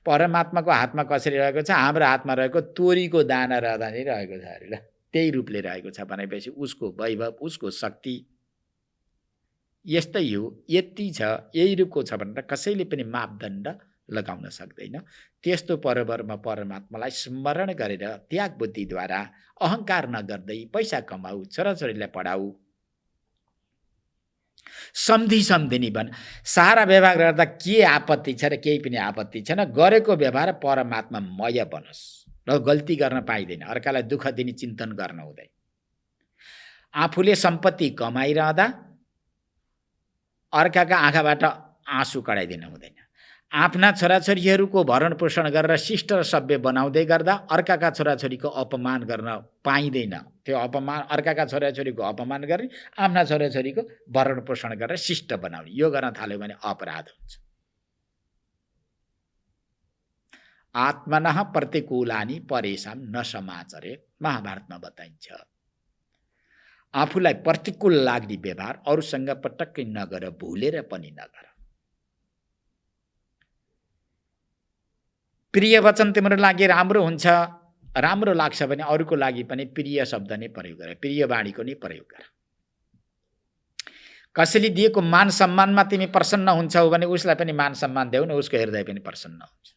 परमात्माको हातमा कसरी रहेको छ? हाम्रो हातमा रहेको तोरीको दाना रहँदा नै रहेको छ अरे। ल, त्यही रूपले रहेको छ भनेपछि उसको वैभव, उसको शक्ति यस्तै हो, यति छ, यही रूपको छ भनेर कसैले पनि मापदण्ड लगाउन सक्दैन। त्यस्तो परब्रह्म परमात्मालाई स्मरण गरेर त्याग बुद्धिद्वारा अहङ्कार नगर्दै पैसा कमाऊ, छोराछोरीलाई पढाऊ, सम्धि सम्धिनी बन। सारा व्यवहार गर्दा के आपत्ति छ र? केही पनि आपत्ति छैन। गरेको व्यवहार परमात्मामय बनोस् र गल्ती गर्न पाइँदैन। अर्कालाई दुःख दिने चिन्तन गर्न हुँदैन। आफूले सम्पत्ति कमाइरहँदा अर्काका आँखाबाट आँसु कडाइदिन हुँदैन। आफ्ना छोराछोरीहरूको भरण पोषण गरेर शिष्ट र सभ्य बनाउँदै गर्दा अर्काका छोराछोरीको अपमान गर्न पाइँदैन। त्यो अपमान, अर्काका छोराछोरीको अपमान गर्ने, आफ्ना छोराछोरीको भरण पोषण गरेर शिष्ट बनाउने, यो गर्न थाल्यो भने अपराध हुन्छ। आत्मनः प्रतिकूलानि परेशान न समाचरे, महाभारतमा बताइन्छ। आफूलाई प्रतिकूल लाग्ने व्यवहार अरूसँग पटक्कै नगर, भुलेर पनि नगर। प्रिय वचन तिम्रो लागि राम्रो हुन्छ, राम्रो लाग्छ भने अरूको लागि पनि प्रिय शब्द नै प्रयोग गर, प्रिय वाणीको नै प्रयोग गर। कसैले दिएको मान सम्मानमा तिमी प्रसन्न हुन्छौ भने उसलाई पनि मान सम्मान देऊ न, उसको हृदय पनि प्रसन्न हुन्छ।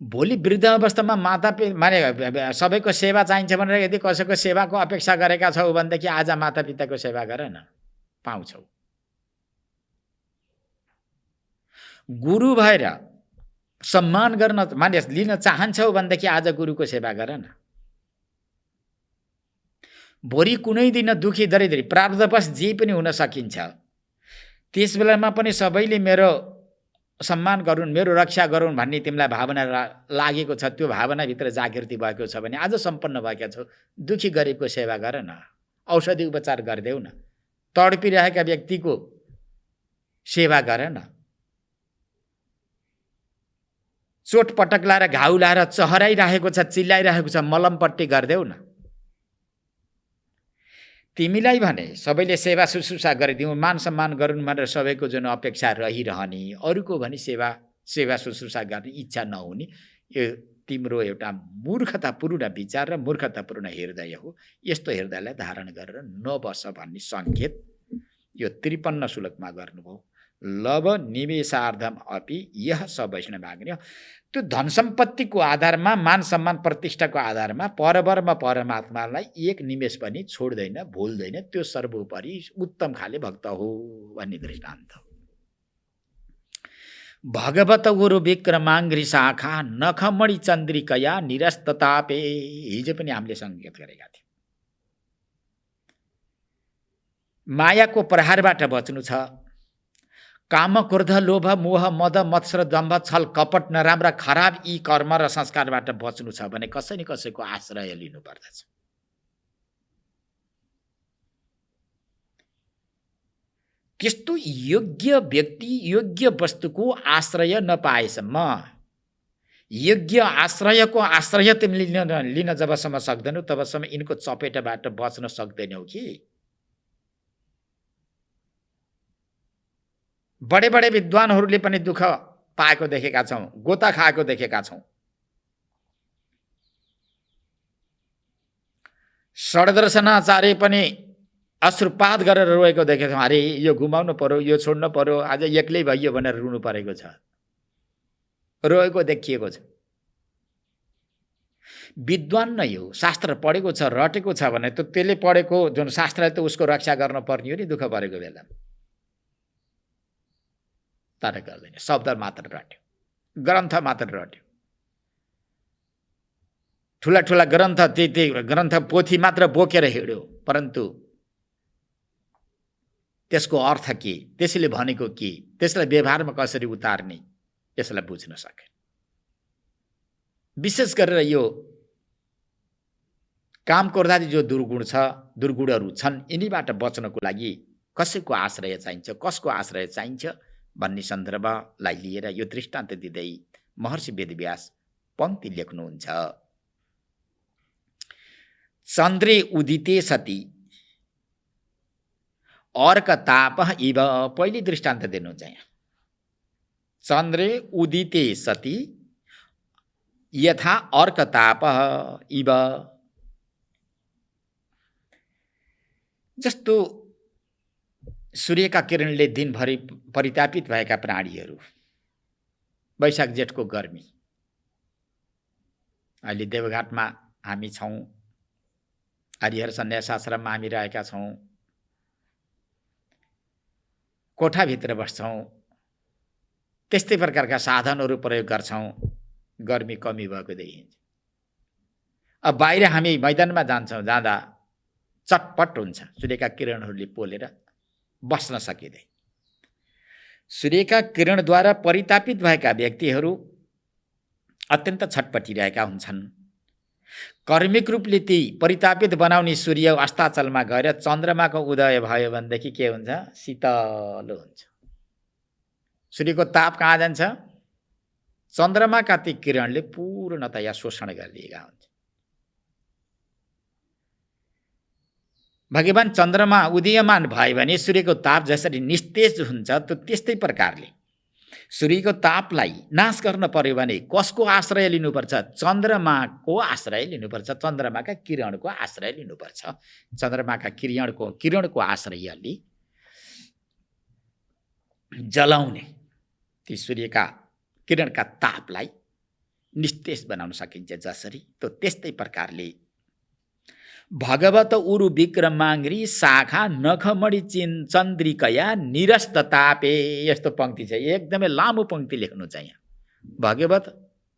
भोलि वृद्ध अवस्थामा माता माने सबैको सेवा चाहिन्छ भनेर यदि कसैको सेवाको अपेक्षा गरेका छौ भनेदेखि आज माता पिताको सेवा गर न, पाउँछौ। गुरु भएर सम्मान गर्न माने लिन चाहन्छौ भनेदेखि आज गुरुको सेवा गर न। भोलि कुनै दिन दुखी दरिद्री प्रारब्धवश जे पनि हुन सकिन्छ, त्यस बेलामा पनि सबैले मेरो सम्मान गरून्, मेरो रक्षा गरून् भन्ने तिमीलाई भावना लागेको छ, त्यो भावनाभित्र जागृति भएको छ भने आज सम्पन्न भएका छौ, दुखी गरिबको सेवा गर न, औषधि उपचार गरिदेऊ न, तडपिरहेका व्यक्तिको सेवा गर न, चोटपटक लाएर घाउ लाएर चहराइरहेको छ, चिल्लाइरहेको छ, मलमपट्टि गरिदेऊ न। तिमीलाई भने सबैले सेवा शुश्रूषा गरिदिउँ, मान सम्मान गरून् भनेर सबैको जुन अपेक्षा रहिरहने, अरूको भने सेवा शुश्रूषा गर्ने इच्छा नहुने, यो तिम्रो एउटा मूर्खतापूर्ण विचार र मूर्खतापूर्ण हृदय हो। यस्तो हृदयलाई धारण गरेर नबस भन्ने सङ्केत यो 53 श्लोकमा गर्नुभयो। लव निवेशार्धम अपि यह सब वैष्णवाग्न्य। त्यो धन सम्पत्तिको आधारमा, मान सम्मान प्रतिष्ठाको आधारमा परब्रह्म परमात्मालाई एक निमेष पनि छोड्दैन, भुल्दैन। त्यो सर्वोपरि उत्तम खाले भक्त हो भन्ने दृष्टान्त। भगवत गुरु विक्रमाङ्घ्रि शाखा नखमणि चन्द्रिकया निरस्ततापे। हिजो पनि हामीले सङ्केत गरेका थियौँ। मायाको प्रहारबाट बच्नु छ। काम, क्रोध, लोभ, मोह, मद, मत्सर, दम्भ, छल, कपट, नराम्रा खराब यी कर्म र संस्कारबाट बच्नु छ भने कसै न कसैको आश्रय लिनुपर्दछ। त्यस्तो योग्य व्यक्ति, योग्य वस्तुको आश्रय नपाएसम्म, योग्य आश्रयको आश्रय तिमीले लिन जबसम्म सक्दैनौ तबसम्म यिनको चपेटबाट बच्न सक्दैनौ कि। बडे बडे विद्वानहरूले पनि दुःख पाएको देखेका छौँ, गोता खाएको देखेका छौँ। षड्दर्शनाचार्य पनि अश्रुपात गरेर रोएको देखेका छौँ। अरे यो गुमाउनु पर्यो, यो छोड्नु पर्यो, आज एक्लै भइयो भनेर रुनु परेको छ। रहेको देखिएको छ। विद्वान नै हो, शास्त्र पढेको छ, रटेको छ भने त त्यसले पढेको जुन शास्त्रले त उसको रक्षा गर्न पर्ने हो नि दुःख परेको बेलामा। तर गर्दैन, शब्द मात्र रट्यो, ग्रन्थ मात्र रट्यो। ठुला ठुला ग्रन्थ त्यही ग्रन्थ पोथी मात्र बोकेर हिँड्यो, परन्तु त्यसको अर्थ के, त्यसले भनेको के, त्यसलाई व्यवहारमा कसरी उतार्ने, यसलाई बुझ्न सके। विशेष गरेर यो काम क्रोधादि जो दुर्गुण छ, दुर्गुणहरू छन्, यिनीबाट बच्नको लागि कसैको आश्रय चाहिन्छ, कसको आश्रय चाहिन्छ भन्ने सन्दर्भलाई लिएर यो दृष्टान्त दिँदै महर्षि वेदव्यास पङ्क्ति लेख्नुहुन्छ। चन्द्रे उदिते सती अर्क ताप इव, पहिले दृष्टान्त दिनुहुन्छ यहाँ। चन्द्रे उदिते सती यथा अर्क ताप इव, जस्तो सूर्यका किरणले दिनभरि परितापित भएका प्राणीहरू, वैशाख जेठको गर्मी। अहिले देवघाटमा हामी छौँ, हरिहर सन्यास आश्रममा हामी रहेका छौँ, कोठाभित्र बस्छौँ, त्यस्तै प्रकारका साधनहरू प्रयोग गर्छौँ, गर्मी कमी भएको देखिन्छ। अब बाहिर हामी मैदानमा जान्छौँ, जाँदा चटपट हुन्छ, सूर्यका किरणहरूले पोलेर बस्न सकिँदैन। सूर्यका किरणद्वारा परितापित भएका व्यक्तिहरू अत्यन्त छटपटिरहेका हुन्छन्। कर्मिक रूपले ती परितापित बनाउने सूर्य अस्ताचलमा गएर चन्द्रमाको उदय भयो भनेदेखि के हुन्छ, शीतल हुन्छ। सूर्यको ताप कहाँ जान्छ, चन्द्रमाका ती किरणले पूर्णतया शोषण गरिदिएका हुन्छ। भगवान चन्द्रमा उदयमान भयो भने सूर्यको ताप जसरी निस्तेज हुन्छ, त त्यस्तै प्रकारले सूर्यको तापलाई नाश गर्न पर्यो भने कसको आश्रय लिनुपर्छ, चन्द्रमाको आश्रय लिनुपर्छ, चन्द्रमाका किरणको आश्रय लिनुपर्छ। चन्द्रमाका किरणको आश्रयले जलाउने ती सूर्यका किरणका तापलाई निस्तेज बनाउन सकिन्छ जसरी, त त्यस्तै प्रकारले भगवत उरु विक्रमाङ्ग्री शाखा नखमणि चन्द्रिकया निरस्त तापे, यस्तो पङ्क्ति छ। एकदमै लामो पङ्क्ति लेख्नु छ यहाँ।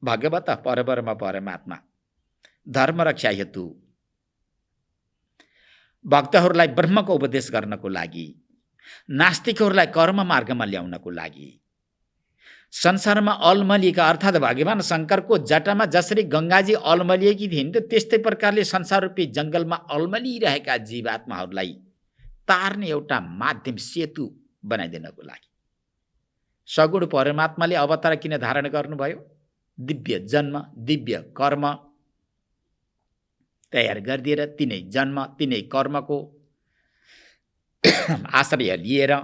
भगवत परब्रह्म परमात्मा धर्म रक्षा हेतु भक्तहरूलाई ब्रह्मको उपदेश गर्नको लागि, नास्तिकहरूलाई कर्म मार्गमा ल्याउनको लागि, संसारमा अलमलिएका अर्थात् भगवान शङ्करको जटामा जसरी गङ्गाजी अलमलिएकी थिइन्, त्यस्तै प्रकारले संसार रूपी जङ्गलमा अलमलिरहेका जीवात्माहरूलाई तार्ने एउटा माध्यम, सेतु बनाइदिनको लागि सगुण परमात्माले अवतार किन धारण गर्नुभयो? दिव्य जन्म, दिव्य कर्म तयार गरिदिएर तिनै जन्म, तिनै कर्मको आश्रय लिएर,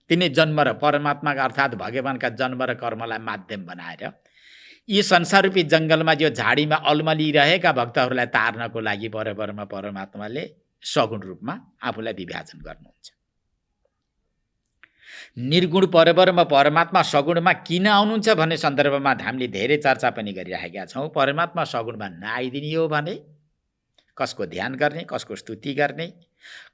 तिनै जन्म र परमात्माका अर्थात् भगवानका जन्म र कर्मलाई माध्यम बनाएर यी संसाररूपी जङ्गलमा जो झाडीमा अलमलिरहेका भक्तहरूलाई तार्नको लागि परब्रह्म परमात्माले सगुण रूपमा आफूलाई विभाजन गर्नुहुन्छ। निर्गुण परब्रह्म परमात्मा सगुणमा किन आउनुहुन्छ भन्ने सन्दर्भमा हामीले धेरै चर्चा पनि गरिरहेका छौँ। परमात्मा सगुणमा नआइदिने हो भने कसको ध्यान गर्ने, कसको स्तुति गर्ने,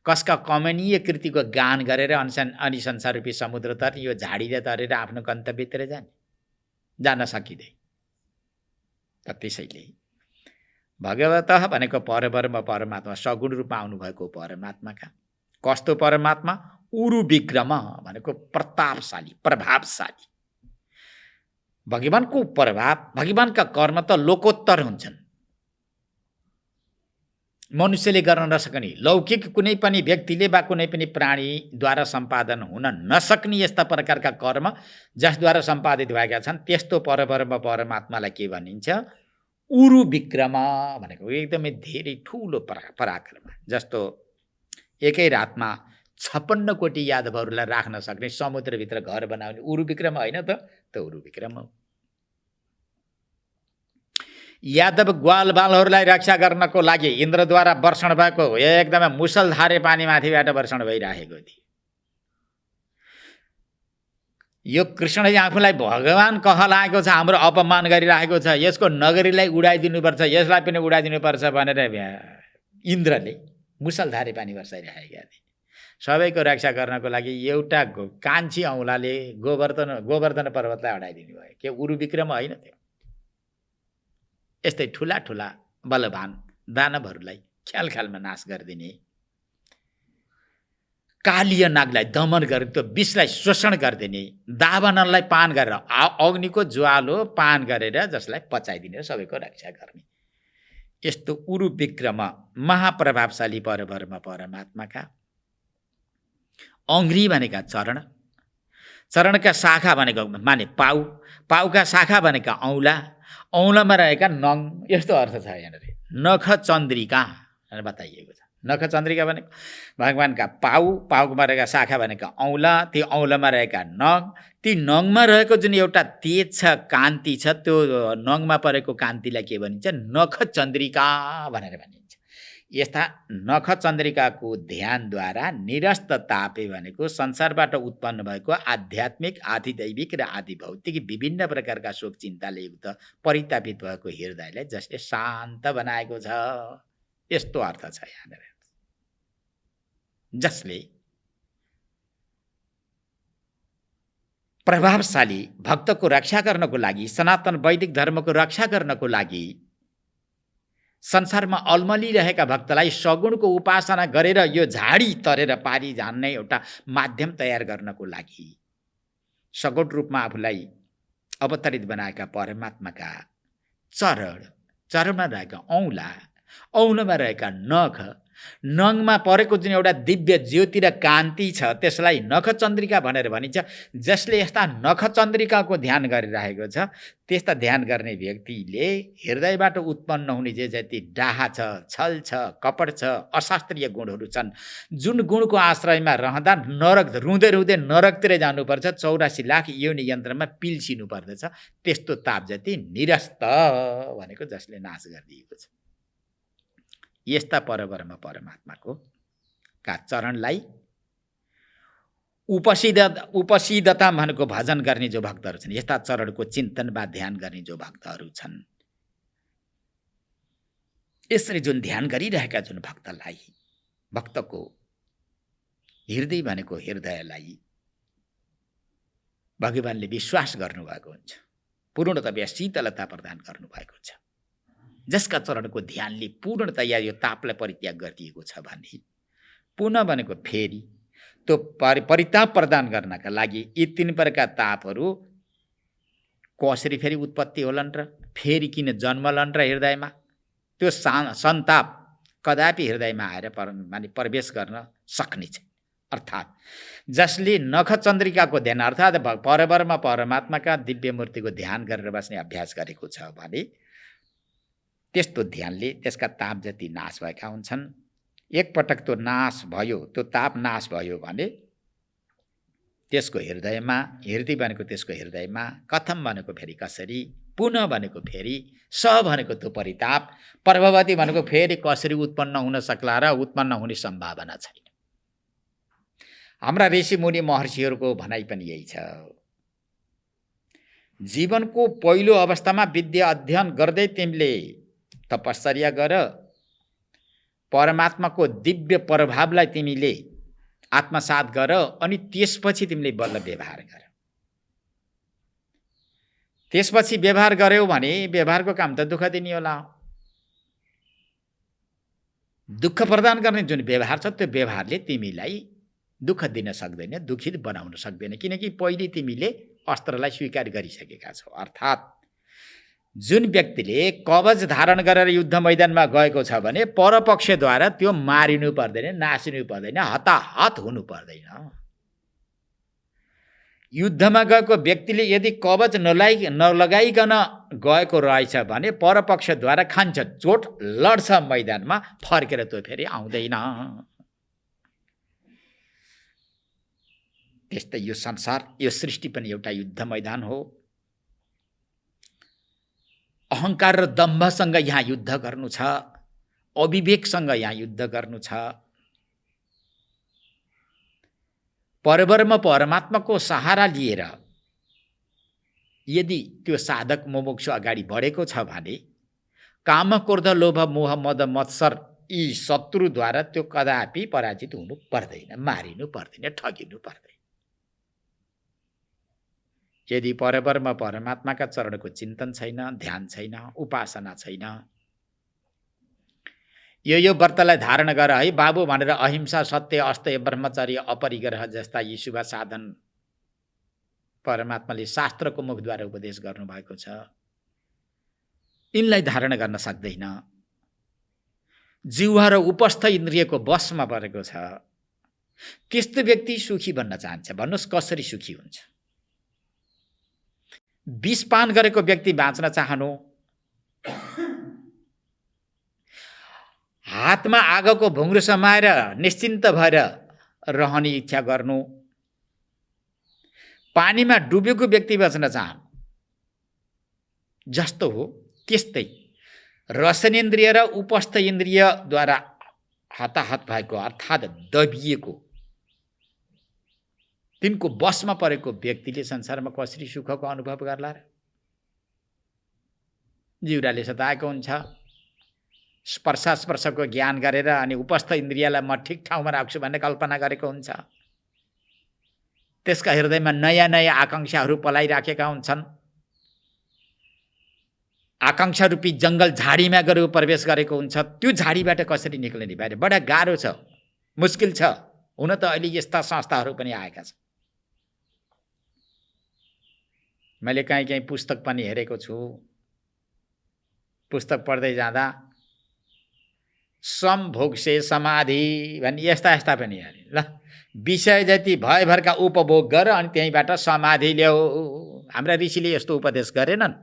कसका कमनीय कृतिको गान गरेर अनि संसार रूपी समुद्र तर्ने, यो झाडीले तरेर आफ्नो गन्तव्यतिर जान सकिँदैन। त त्यसैले भगवत भनेको परब्रह्म परमात्मा सगुण रूपमा आउनुभएको परमात्माका, कस्तो परमात्मा? उरु विक्रम भनेको प्रतापशाली, प्रभावशाली। भगवानको प्रभाव, भगवानका कर्म त लोकोत्तर हुन्छन्, मनुष्यले गर्न नसक्ने, लौकिक कुनै पनि व्यक्तिले वा कुनै पनि प्राणीद्वारा सम्पादन हुन नसक्ने यस्ता प्रकारका कर्म जसद्वारा सम्पादित भएका छन्, त्यस्तो परब्रह्म परमात्मालाई के भनिन्छ? उरु विक्रम भनेको एकदमै धेरै ठुलो पराक्रम, जस्तो एकै रातमा 56 कोटी यादवहरूलाई राख्न सक्ने, समुद्रभित्र घर बनाउने उरु विक्रम होइन त उरु विक्रम हो। यादव ग्वालबालहरूलाई रक्षा गर्नको लागि इन्द्रद्वारा वर्षण भएको एकदमै मुसलधारे पानी माथिबाट वर्षण भइरहेको थियो। यो कृष्णले आफूलाई भगवान कहलाएको छ, हाम्रो अपमान गरिरहेको छ, यसको नगरीलाई उडाइदिनुपर्छ, यसलाई पनि उडाइदिनुपर्छ भनेर इन्द्रले मुसलधारे पानी वर्षाइरहेका थिए। सबैको रक्षा गर्नको लागि एउटा कान्छी औँलाले गोवर्धन पर्वतलाई हटाइदिनु भयो। के उरु विक्रम होइन त्यो? यस्तै ठुला ठुला बलवान दानवहरूलाई ख्यालमा नाश गरिदिने, कालीय नागलाई दमन गरेर त्यो विषलाई शोषण गरिदिने, दावानललाई पान गरेर अग्निको ज्वालो पान गरेर जसलाई पचाइदिने, सबैको रक्षा गर्ने यस्तो उरु विक्रम महाप्रभावशाली परमात्माका अङ्ग्री भनेका चरण, चरणका शाखा भनेको माने पाउ, पाउका शाखा भनेका औँला, औँलामा रहेका नङ, यस्तो अर्थ छ यहाँनिर। नख चन्द्रिका भनेर बताइएको छ। नख चन्द्रिका भनेको भगवानका पाउ, पाउमा रहेका शाखा भनेका औँला, ती औँलामा रहेका नङ, ती नङमा रहेको जुन एउटा तेज छ, कान्ति छ, त्यो नङमा परेको कान्तिलाई के भनिन्छ? नख चन्द्रिका भनेर भनिन्छ। यस्ता नख चन्द्रिकाको ध्यानद्वारा निरस्त तापे भनेको संसारबाट उत्पन्न भएको आध्यात्मिक, आधिदैविक र आदि भौतिक विभिन्न प्रकारका शोक चिन्ताले युक्त परितापित भएको हृदयलाई जसले शान्त बनाएको छ, यस्तो अर्थ छ यहाँनिर। जसले प्रभावशाली भक्तको रक्षा गर्नको लागि, सनातन वैदिक धर्मको रक्षा गर्नको लागि संसारमा अल्मलिरहेका भक्तलाई सगुणको उपासना गरेर यो झाडी तरेर पारी जान्ने एउटा माध्यम तयार गर्नको लागि सगुण रूपमा आफूलाई अवतरित बनाएका परमात्माका चरण, चरणमा रहेका औँला, औँलामा रहेका नख, नङमा परेको जुन एउटा दिव्य ज्योति र कान्ति छ त्यसलाई नख चन्द्रिका भनेर भनिन्छ। जसले यस्ता नख चन्द्रिकाको ध्यान गरिरहेको छ, त्यस्ता ध्यान गर्ने व्यक्तिले हृदयबाट उत्पन्न हुने जे जति डाहा छ, छल छ, कपट छ, अशास्त्रीय गुणहरू छन्, जुन गुणको आश्रयमा रहँदा नरक रुँदै रुँदै नरकतिर जानुपर्छ, 84 लाख योनि यन्त्रमा पिल्सिनु पर्दछ, त्यस्तो ताप जति निरस्त भनेको जसले नाश गरिदिएको छ। यस्ता परब्रह्म परमात्माको का चरणलाई उपसिदता भनेको भजन गर्ने जो भक्तहरू छन्, यस्ता चरणको चिन्तन वा ध्यान गर्ने जो भक्तहरू छन्, यसरी जुन ध्यान गरिरहेका जुन भक्तलाई, भक्तको हृदय भनेको हृदयलाई भगवानले विश्वास गर्नुभएको हुन्छ, पूर्णतया शीतलता प्रदान गर्नुभएको छ, जसका चरणको ध्यानले पूर्णतया यो तापलाई परित्याग गरिदिएको छ भने पुनः भनेको फेरि त्यो परिताप प्रदान गर्नका लागि यी 3 प्रकारका तापहरू कसरी फेरि उत्पत्ति होलान् र फेरि किन जन्मलान् र हृदयमा, त्यो सन्ताप कदापि हृदयमा आएर माने प्रवेश गर्न सक्ने छैन। अर्थात् जसले नख चन्द्रिकाको ध्यान अर्थात् परब्रह्म परमात्माका दिव्य मूर्तिको ध्यान गरेर बस्ने अभ्यास गरेको छ भने त्यस्तो ध्यानले त्यसका ताप जति नाश भएका हुन्छन्। एकपटक त्यो नाश भयो, त्यो ताप नाश भयो भने त्यसको हृदयमा, हृदय भनेको त्यसको हृदयमा, कथम भनेको फेरि कसरी, पुनः भनेको फेरि, स भनेको त्यो परिताप, प्रभवती भनेको फेरि कसरी उत्पन्न हुन सक्ला र उत्पन्न हुने सम्भावना छैन। हाम्रा ऋषि मुनि महर्षिहरूको भनाइ पनि यही छ। जीवनको पहिलो अवस्थामा विद्या अध्ययन गर्दै तिमीले तपश्चर्या गर, परमात्माको दिव्य प्रभावलाई तिमीले आत्मसात गर, अनि त्यसपछि तिमीले बल्ल व्यवहार गर। त्यसपछि व्यवहार गर्यौ भने व्यवहारको काम त दुःख दिने होला। दुःख प्रदान गर्ने जुन व्यवहार छ त्यो व्यवहारले तिमीलाई दुःख दिन सक्दैन, दुखित बनाउन सक्दैन, किनकि पहिले तिमीले अस्त्रलाई स्वीकार गरिसकेका छौ। अर्थात् जुन व्यक्तिले कवच धारण गरेर युद्ध मैदानमा गएको छ भने परपक्षद्वारा त्यो मारिनु पर्दैन, नासिनु पर्दैन, हताहत हुनु पर्दैन। युद्धमा गएको व्यक्तिले यदि कवच नलगाइकन गएको रहेछ भने परपक्षद्वारा खान्छ चोट, लड्छ मैदानमा, फर्केर त्यो फेरि आउँदैन। त्यस्तै यो संसार, यो सृष्टि पनि एउटा युद्ध मैदान हो। अहङ्कार र दम्भसँग यहाँ युद्ध गर्नु छ, अविवेकसँग यहाँ युद्ध गर्नु छ। परब्रह्म परमात्माको सहारा लिएर यदि त्यो साधक मुमुक्षु अगाडि बढेको छ भने काम, क्रोध, लोभ, मोह, मद, मत्सर यी शत्रुद्वारा त्यो कदापि पराजित हुनु पर्दैन, मारिनु पर्दैन, ठगिनु पर्दैन। यदि परब्रह्म परमात्माका चरणको चिन्तन छैन, ध्यान छैन, उपासना छैन, यो व्रतलाई धारण गर है बाबु भनेर अहिंसा, सत्य, अस्तेय, ब्रह्मचर्य, अपरिग्रह जस्ता यी शुभ साधन परमात्माले शास्त्रको मुखद्वारा उपदेश गर्नुभएको छ, यिनलाई धारण गर्न सक्दैन, जिह्वा र उपस्थ इन्द्रियको वशमा परेको छ, त्यस्तो व्यक्ति सुखी बन्न चाहन्छ। भन्नुहोस् कसरी सुखी हुन्छ? विष पान गरेको व्यक्ति बाँच्न चाहनु, हातमा आगोको भुङ्ग्रो समाएर निश्चिन्त भएर रहने इच्छा गर्नु, पानीमा डुबेको व्यक्ति बच्न चाहनु, जस्तो हो त्यस्तै रसनेन्द्रिय र उपस्थ इन्द्रियद्वारा हताहत भएको अर्थात् दबिएको, तिनको बसमा परेको व्यक्तिले संसारमा कसरी सुखको अनुभव गर्ला र? जिउराले सताएको हुन्छ, स्पर्शको ज्ञान गरेर अनि उपस्थ इन्द्रियलाई म ठिक ठाउँमा राख्छु भन्ने कल्पना गरेको हुन्छ, त्यसका हृदयमा नयाँ नयाँ आकांक्षाहरू पलाइराखेका हुन्छन्, आकांक्षा रूपी जङ्गल झाडीमा गएर प्रवेश गरेको हुन्छ, त्यो झाडीबाट कसरी निक्लिने बारे बडा गाह्रो छ, मुस्किल छ। हुन त अहिले यस्ता संस्थाहरू पनि आएका छन्। मैले कहीँ पुस्तक पनि हेरेको छु, पुस्तक पढ्दै जाँदा सम्भोग से समाधि भन्ने यस्ता पनि हेरे। ल विषय जति भयभरका उपभोग गर अनि त्यहीँबाट समाधि ल्याऊ। हाम्रा ऋषिले यस्तो उपदेश गरेनन्।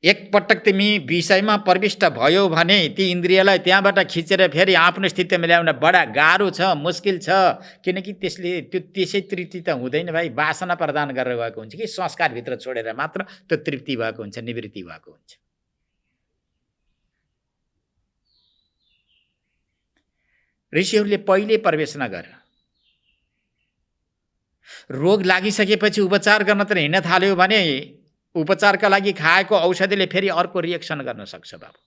एकपटक तिमी विषयमा प्रविष्ट भयो भने ती इन्द्रियलाई त्यहाँबाट खिचेर फेरि आफ्नो स्थितिमा ल्याउन बडा गाह्रो छ, मुस्किल छ, किनकि त्यसै तृप्ति त हुँदैन भाइ। वासना प्रदान गरेर गएको हुन्छ कि संस्कारभित्र छोडेर मात्र त्यो तृप्ति भएको हुन्छ, निवृत्ति भएको हुन्छ। ऋषिहरूले पहिले प्रवेश नगर, रोग लागिसकेपछि उपचार गर्न त हिँड्न थाल्यो भने उपचारका लागि खाएको औषधिले फेरि अर्को रिएक्सन गर्न सक्छ बाबु।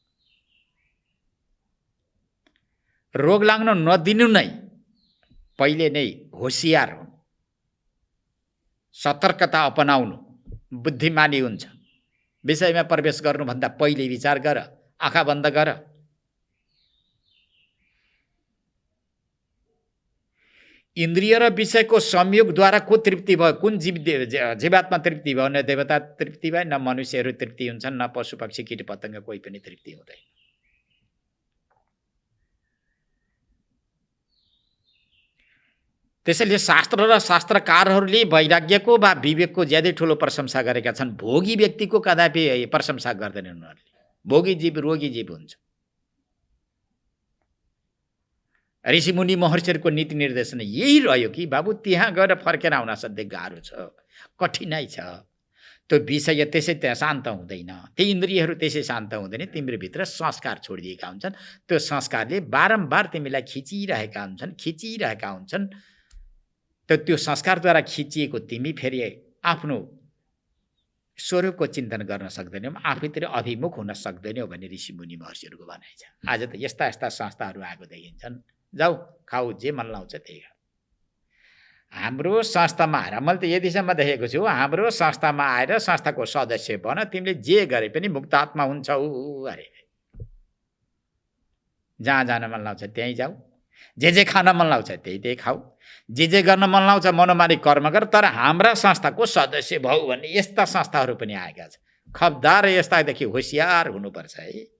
रोग लाग्न नदिनु नै पहिले नै होशियार हुनु, सतर्कता अपनाउनु, बुद्धिमानी हुन्छ। विषयमा प्रवेश गर्नुभन्दा पहिले विचार गर, आँखा बन्द गर। इन्द्रिय र विषयको संयोगद्वारा को तृप्ति भयो? कुन जीवात्मा तृप्ति भयो? न देवता तृप्ति भयो, न मनुष्यहरू तृप्ति हुन्छन्, न पशु पक्षी कीट पतंग कोही पनि तृप्ति हुँदैन। त्यसैले शास्त्र र शास्त्रकारहरूले वैराग्यको वा विवेकको ज्यादै ठुलो प्रशंसा गरेका छन्। भोगी व्यक्तिको कदापि प्रशंसा गर्दैनन् उनीहरूले। भोगी जीव रोगी जीव हुन्छ। ऋषिमुनि महर्षिहरूको नीति निर्देशन यही रह्यो कि बाबु त्यहाँ गएर फर्केर आउन असाध्यै गाह्रो छ, कठिनाइ छ। त्यो विषय त्यसै त्यहाँ शान्त हुँदैन, ती इन्द्रियहरू त्यसै शान्त हुँदैन, तिम्रो भित्र संस्कार छोडिदिएका हुन्छन्। त्यो संस्कारले बारम्बार तिमीलाई खिचिरहेका हुन्छन्। त्यो संस्कारद्वारा खिचिएको तिमी फेरि आफ्नो स्वरूपको चिन्तन गर्न सक्दैनौ, आफैतिर अभिमुख हुन सक्दैनौ भन्ने ऋषिमुनि महर्षिहरूको भनाइ छ। आज त यस्ता यस्ता संस्थाहरू आएको देखिन्छन्। जाऊ खाऊ, जे मन लाउँछ त्यही खाऊ। हाम्रो संस्थामा आएर मैले त यतिसम्म देखेको छु, हाम्रो संस्थामा आएर संस्थाको सदस्य बन, तिमीले जे गरे पनि मुक्तात्मा हुन्छौ अरे। जहाँ जान मन लाउँछ त्यहीँ जाऊ, जे खान मन लाउँछ त्यही खाऊ, जे गर्न मन लाउँछ मनोमानी कर्म गर, तर हाम्रा संस्थाको सदस्य भऊ भन्ने यस्ता संस्थाहरू पनि आएका छन्। खबरदार यस्तादेखि होशियार हुनुपर्छ है।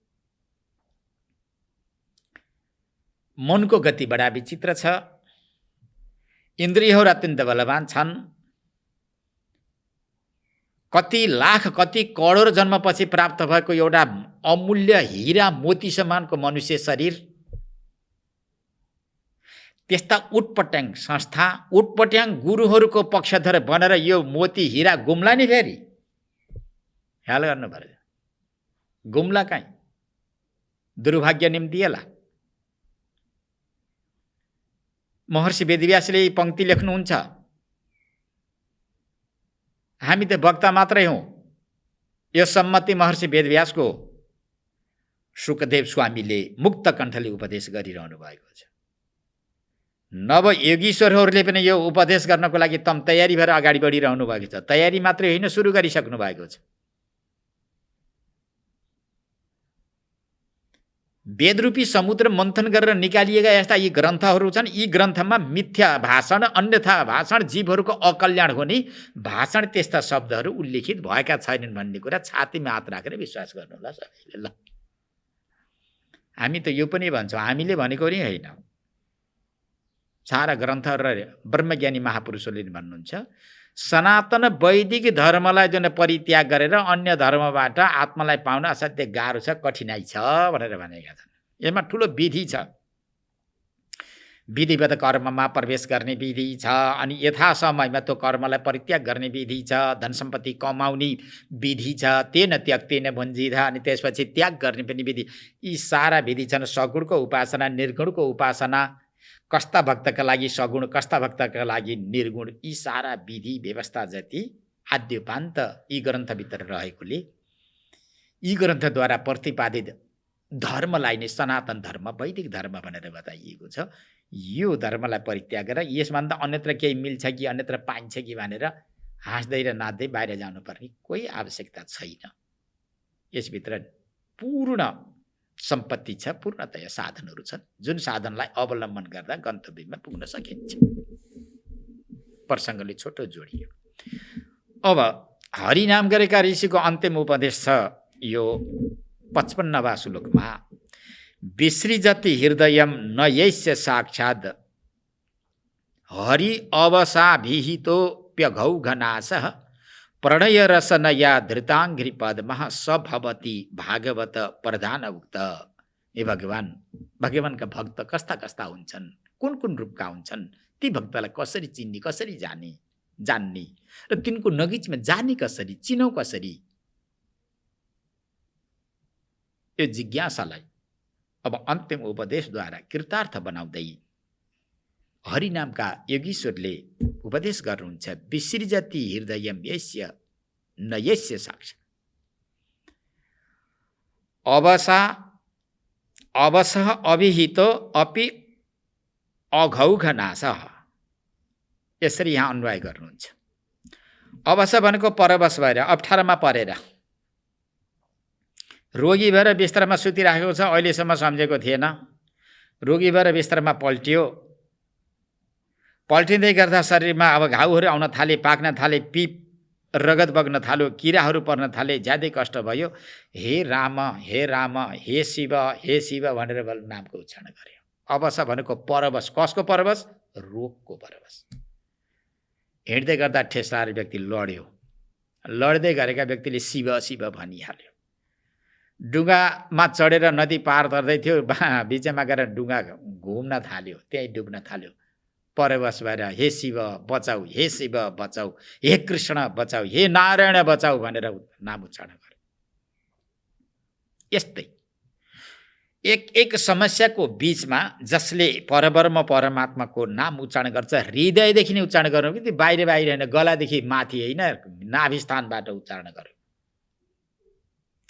मनको गति बडा विचित्र छ। इन्द्रियहरू अत्यन्त बलवान छन्। कति लाख कति करोड जन्मपछि प्राप्त भएको एउटा अमूल्य हीरा मोती समानको मनुष्य शरीर, त्यस्ता उटपट्याङ संस्था, उटपट्याङ गुरुहरूको पक्षधर बनेर यो मोती हीरा गुम्ला नि फेरि। ख्याल गर्नु पर्छ, गुम्ला कहीँ दुर्भाग्य निम्तिएला। महर्षि वेदव्यासले पङ्क्ति लेख्नुहुन्छ, हामी त वक्ता मात्रै हौँ। यो सम्मति महर्षि वेदव्यासको शुकदेव स्वामीले मुक्त कण्ठले उपदेश गरिरहनु भएको छ। नवयोगीश्वरहरूले पनि यो उपदेश गर्नको लागि तम तयारी भएर अगाडि बढिरहनु भएको छ। तयारी मात्रै होइन, सुरु गरिसक्नु भएको छ। वेदरूपी समुद्र मन्थन गरेर निकालिएका यस्ता यी ग्रन्थहरू छन्। यी ग्रन्थमा मिथ्या भाषण, अन्यथा भाषण, जीवहरूको अकल्याण हुने भाषण, त्यस्ता शब्दहरू उल्लेखित भएका छैनन् भन्ने कुरा छातीमा हात राखेर विश्वास गर्नु होला सबैले। ल, हामी त यो पनि भन्छौँ, हामीले भनेको नि होइन। सारा ग्रन्थहरू र ब्रह्मज्ञानी महापुरुषहरूले भन्नुहुन्छ, सनातन वैदिक धर्मलाई जुन परित्याग गरेर अन्य धर्मबाट आत्मालाई पाउन असाध्य गाह्रो छ, कठिनाइ छ भनेर भनेका छन्। यसमा ठुलो विधि छ। विधिवत कर्ममा प्रवेश गर्ने विधि छ, अनि यथा समयमा त्यो कर्मलाई परित्याग गर्ने विधि छ, धन सम्पत्ति कमाउने विधि छ, तेन त्यक्तेन भुञ्जिधा, अनि त्यसपछि त्याग गर्ने पनि विधि। यी सारा विधि छन्। सगुणको उपासना, निर्गुणको उपासना, कस्ता भक्तका लागि सगुण, कस्ता भक्तका लागि निर्गुण, यी सारा विधि व्यवस्था जति आद्योपान्त यी ग्रन्थभित्र रहेकोले यी ग्रन्थद्वारा प्रतिपादित धर्मलाई नै सनातन धर्म, वैदिक धर्म भनेर बताइएको छ। यो धर्मलाई परित्याग गरेर यसभन्दा अन्यत्र केही मिल्छ कि अन्यत्र पाइन्छ कि भनेर हाँस्दै र नाच्दै बाहिर जानुपर्ने कोही आवश्यकता छैन। यसभित्र पूर्ण सम्पत्ति छ, पूर्णतया साधनहरू छन्, जुन साधनलाई अवलम्बन गर्दा गन्तव्यमा पुग्न सकिन्छ। प्रसङ्गले छोटो जोडियो। अब हरिनाम गरेका ऋषिको अन्तिम उपदेश छ यो 55वां श्लोकमा, विसृजति हृदयम न यस्य साक्षात् हरि अवसाभिहितोऽप्यघौघनाशः प्रणय रसनया धृताङ्घ्रि पद्मः स भवति भागवत प्रधान उक्त। हे भगवान, भगवानका भक्त कस्ता कस्ता हुन्छन्, कुन कुन रूपका हुन्छन्, ती भक्तलाई कसरी चिन्ने, कसरी जान्ने र तिनको नजिकमा जाने कसरी, चिनौ कसरी, यो जिज्ञासालाई अब अन्तिम उपदेशद्वारा कृतार्थ बनाउँदै हरिनामका योगीश्वरले उपदेश गर्नुहुन्छ। विसृजति हृदयम यस्य न यस्य साक्षात् अवसः अभिहितो अपि अघौघनाशः। यसरी यहाँ अन्वय गर्नुहुन्छ। अवस भनेको परवश भएर, अप्ठ्यारोमा परेर, रोगी भएर बिस्तरामा सुतिराखेको छ, अहिलेसम्म सम्झेको थिएन, रोगी भएर बिस्तरामा पल्टियो, पल्टिँदै गर्दा शरीरमा अब घाउहरू आउन थाले, पाक्न थाले, पिप रगत बग्न थाल्यो, किराहरू पर्न थाले, ज्यादै कष्ट भयो। हे राम, हे राम, हे शिव, हे शिव भनेर नामको उच्चारण गर्यो। अवस भनेको परवश। कसको परवश? रोगको परवश। हिँड्दै गर्दा ठेस लाएर व्यक्ति लड्यो, लड्दै गरेका व्यक्तिले शिव शिव भनिहाल्यो। डुङ्गामा चढेर नदी पार गर्दै थियो, बिचमा गएर डुङ्गा घुम्न थाल्यो, त्यहीँ डुब्न थाल्यो, परवश भएर हे शिव बचाऊ, हे शिव बचाऊ, हे कृष्ण बचाऊ, हे नारायण बचाऊ भनेर नाम उच्चारण गर्यो। यस्तै एक समस्याको बीचमा जसले परब्रह्म परमात्माको नाम उच्चारण गर्छ, हृदयदेखि नै उच्चारण गर्नु कि बाहिर बाहिर होइन, गलादेखि माथि होइन, नाभिस्थानबाट उच्चारण गर्यो।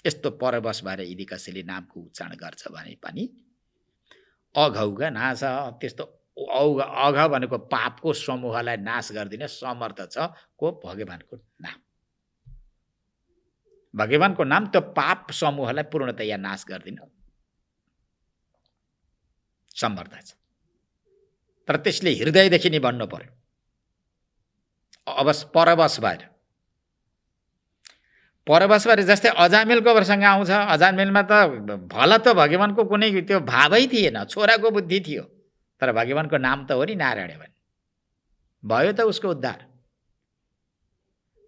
यस्तो परवश भएर यदि कसैले नामको उच्चारण गर्छ भने पनि अघौघ नाश, त्यस्तो अघ भनेको पापको समूहलाई नाश गरिदिने समर्थ छ को? भगवानको नाम। भगवानको नाम त्यो पाप समूहलाई पूर्णतया नाश गरिदिन समर्थ छ। तर त्यसले हृदयदेखि नै भन्नु पर्यो। परवश भएर जस्तै अजामेलको प्रसङ्ग आउँछ। अजामेलमा त भल त भगवानको कुनै त्यो भावै थिएन, छोराको बुद्धि थियो, तर भगवानको नाम त हो नि नारायण भने, भयो त उसको उद्धार।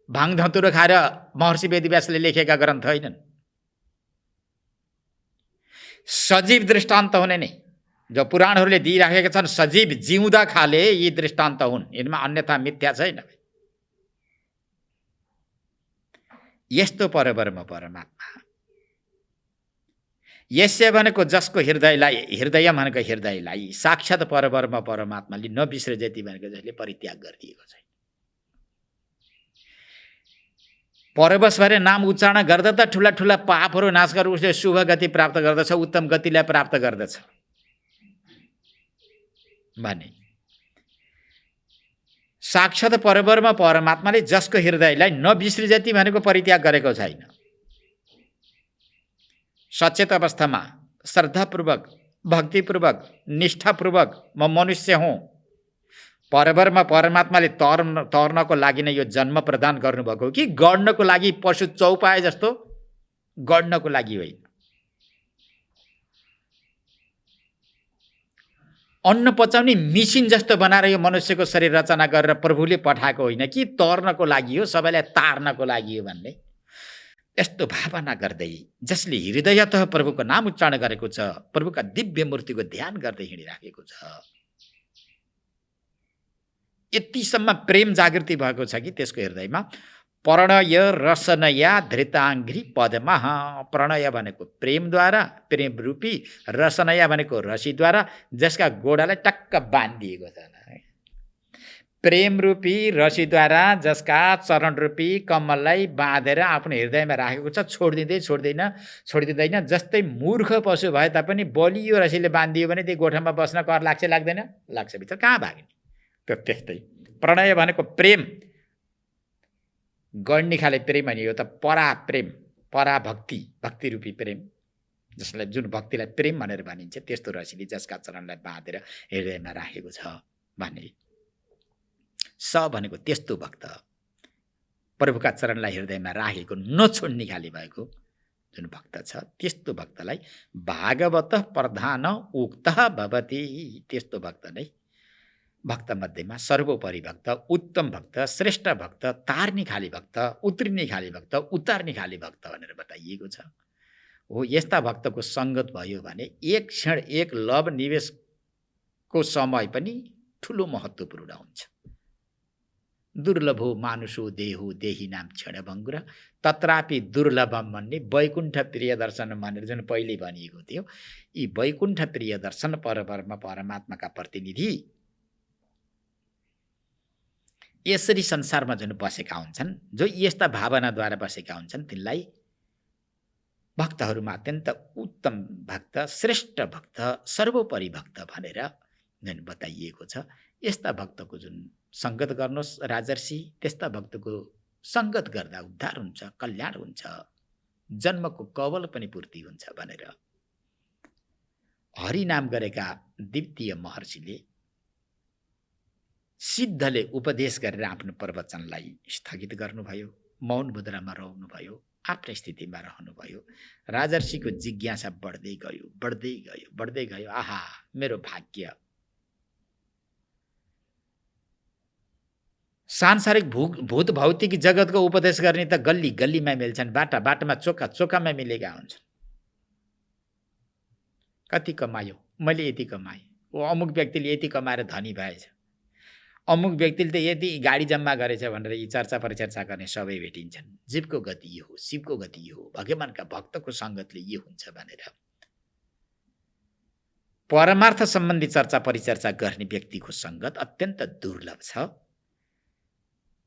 भाङ धतुरो खाएर महर्षि वेदव्यासले लेखेका ग्रन्थ होइनन्। सजीव दृष्टान्त हुने नै जो पुराणहरूले दिइराखेका छन्, सजीव जिउँदा खाले यी दृष्टान्त हुन्, यिनमा अन्यथा मिथ्या छैन। यस्तो परब्रह्म परमात्मा, यस्य भनेको जसको हृदयलाई, हृदय भनेको हृदयलाई साक्षात् परब्रह्म परमात्माले नबिस्रजति भनेको जसले परित्याग गरिदिएको छैन। परवश भएर नाम उच्चारण गर्दा त ठुला ठुला पापहरू नाश गरेर उसले शुभ गति प्राप्त गर्दछ, उत्तम गतिलाई प्राप्त गर्दछ भने साक्षात् परबरमा परमात्माले जसको हृदयलाई नबिस्री जति भनेको परित्याग गरेको छैन, सचेत अवस्थामा श्रद्धापूर्वक भक्तिपूर्वक निष्ठापूर्वक म मनुष्य हुँ, परबरमा परमात्माले तर्नको लागि नै यो जन्म प्रदान गर्नुभएको कि गड्नको लागि पशु चौपाए जस्तो गड्नको लागि होइन। अन्न पचाउने मिसिन जस्तो बनाएर यो मनुष्यको शरीर रचना गरेर प्रभुले पठाएको होइन कि तर्नको लागि हो, सबैलाई तार्नको लागि हो भन्ने यस्तो भावना गर्दै जसले हृदयतः प्रभुको नाम उच्चारण गरेको छ, प्रभुका दिव्य मूर्तिको ध्यान गर्दै हिँडिराखेको छ, यतिसम्म प्रेम जागृति भएको छ कि त्यसको हृदयमा प्रणय रसनया धृताङ्घ्रि पदमा, प्रणय भनेको प्रेमद्वारा, प्रेम रूपी, रसनया भनेको रसीद्वारा जसका गोडालाई टक्क बाँधिएको छ, प्रेम रूपी रसीद्वारा जसका चरण रूपी कमललाई बाँधेर आफ्नो हृदयमा राखेको छ, छोडिदिँदैन। जस्तै मूर्ख पशु भए तापनि बलियो रसीले बाँधियो भने त्यो गोठामा बस्न कर लाग्छ लाग्दैन? लाग्छ, भित्र कहाँ भाग्ने? त्यो त्यस्तै प्रणय भनेको प्रेम, गड्ने खाले प्रेम अनि यो त पराप्रेम, पराभक्ति, भक्ति रूपी प्रेम, जसलाई जुन भक्तिलाई प्रेम भनेर भनिन्छ, त्यस्तो रसीले जसका चरणलाई बाँधेर हृदयमा राखेको छ भने स भनेको त्यस्तो भक्त, प्रभुका चरणलाई हृदयमा राखेको नछोड्ने खाले भएको जुन भक्त छ, त्यस्तो भक्तलाई भागवत प्रधान उक्त भवति, त्यस्तो भक्त नै भक्त मध्येमा सर्वोपरि भक्त, उत्तम भक्त, श्रेष्ठ भक्त, तार्ने खाले भक्त, उत्रिने खाले भक्त, उतार्ने खाले भक्त भनेर बताइएको छ। हो, यस्ता भक्तको सङ्गत भयो भने एक क्षण एक लव निवेशको समय पनि ठुलो महत्त्वपूर्ण हुन्छ। दुर्लभो मानुषो देहो देही नाम क्षणभङ्गुर तत्रापि दुर्लभम भन्ने वैकुण्ठ प्रिय दर्शन भनेर जुन पहिले भनिएको थियो, यी वैकुण्ठ प्रिय दर्शन परब्रह्म परमात्माका प्रतिनिधि यसरी संसारमा जुन बसेका हुन्छन्, जो यस्ता भावनाद्वारा बसेका हुन्छन्, तिनलाई भक्तहरूमा अत्यन्त उत्तम भक्त, श्रेष्ठ भक्त, सर्वोपरि भक्त भनेर जुन बताइएको छ। यस्ता भक्तको जुन सङ्गत गर्नुहोस् राजर्षि, त्यस्ता भक्तको सङ्गत गर्दा उद्धार हुन्छ, कल्याण हुन्छ, जन्मको कवल पनि पूर्ति हुन्छ भनेर हरिनाम गरेका द्वितीय महर्षिले सिद्धले उपदेश गरेर आफ्नो प्रवचनलाई स्थगित गर्नुभयो, मौन मुद्रामा रहनुभयो, आफ्नै स्थितिमा रहनुभयो। राजर्षिको जिज्ञासा बढ्दै गयो, बढ्दै गयो, बढ्दै गयो। आहा, मेरो भाग्य, सांसारिक भूत भौतिक जगतको उपदेश गर्ने त गल्ली गल्लीमा मिल्छन्, बाटा बाटामा चोका चोकामा मिलेका हुन्छन्। कति कमायो? मैले यति कमाएँ। ओ अमुक व्यक्तिले यति कमाएर धनी भएछ, अमुक व्यक्तिले त यति गाडी जम्मा गरेछ भनेर यी चर्चा परिचर्चा गर्ने सबै भेटिन्छन्। जीवको गति यो हो, शिवको गति यो हो, भगवानका भक्तको सङ्गतले यो हुन्छ भनेर परमार्थ सम्बन्धी चर्चा परिचर्चा गर्ने व्यक्तिको सङ्गत अत्यन्त दुर्लभ छ।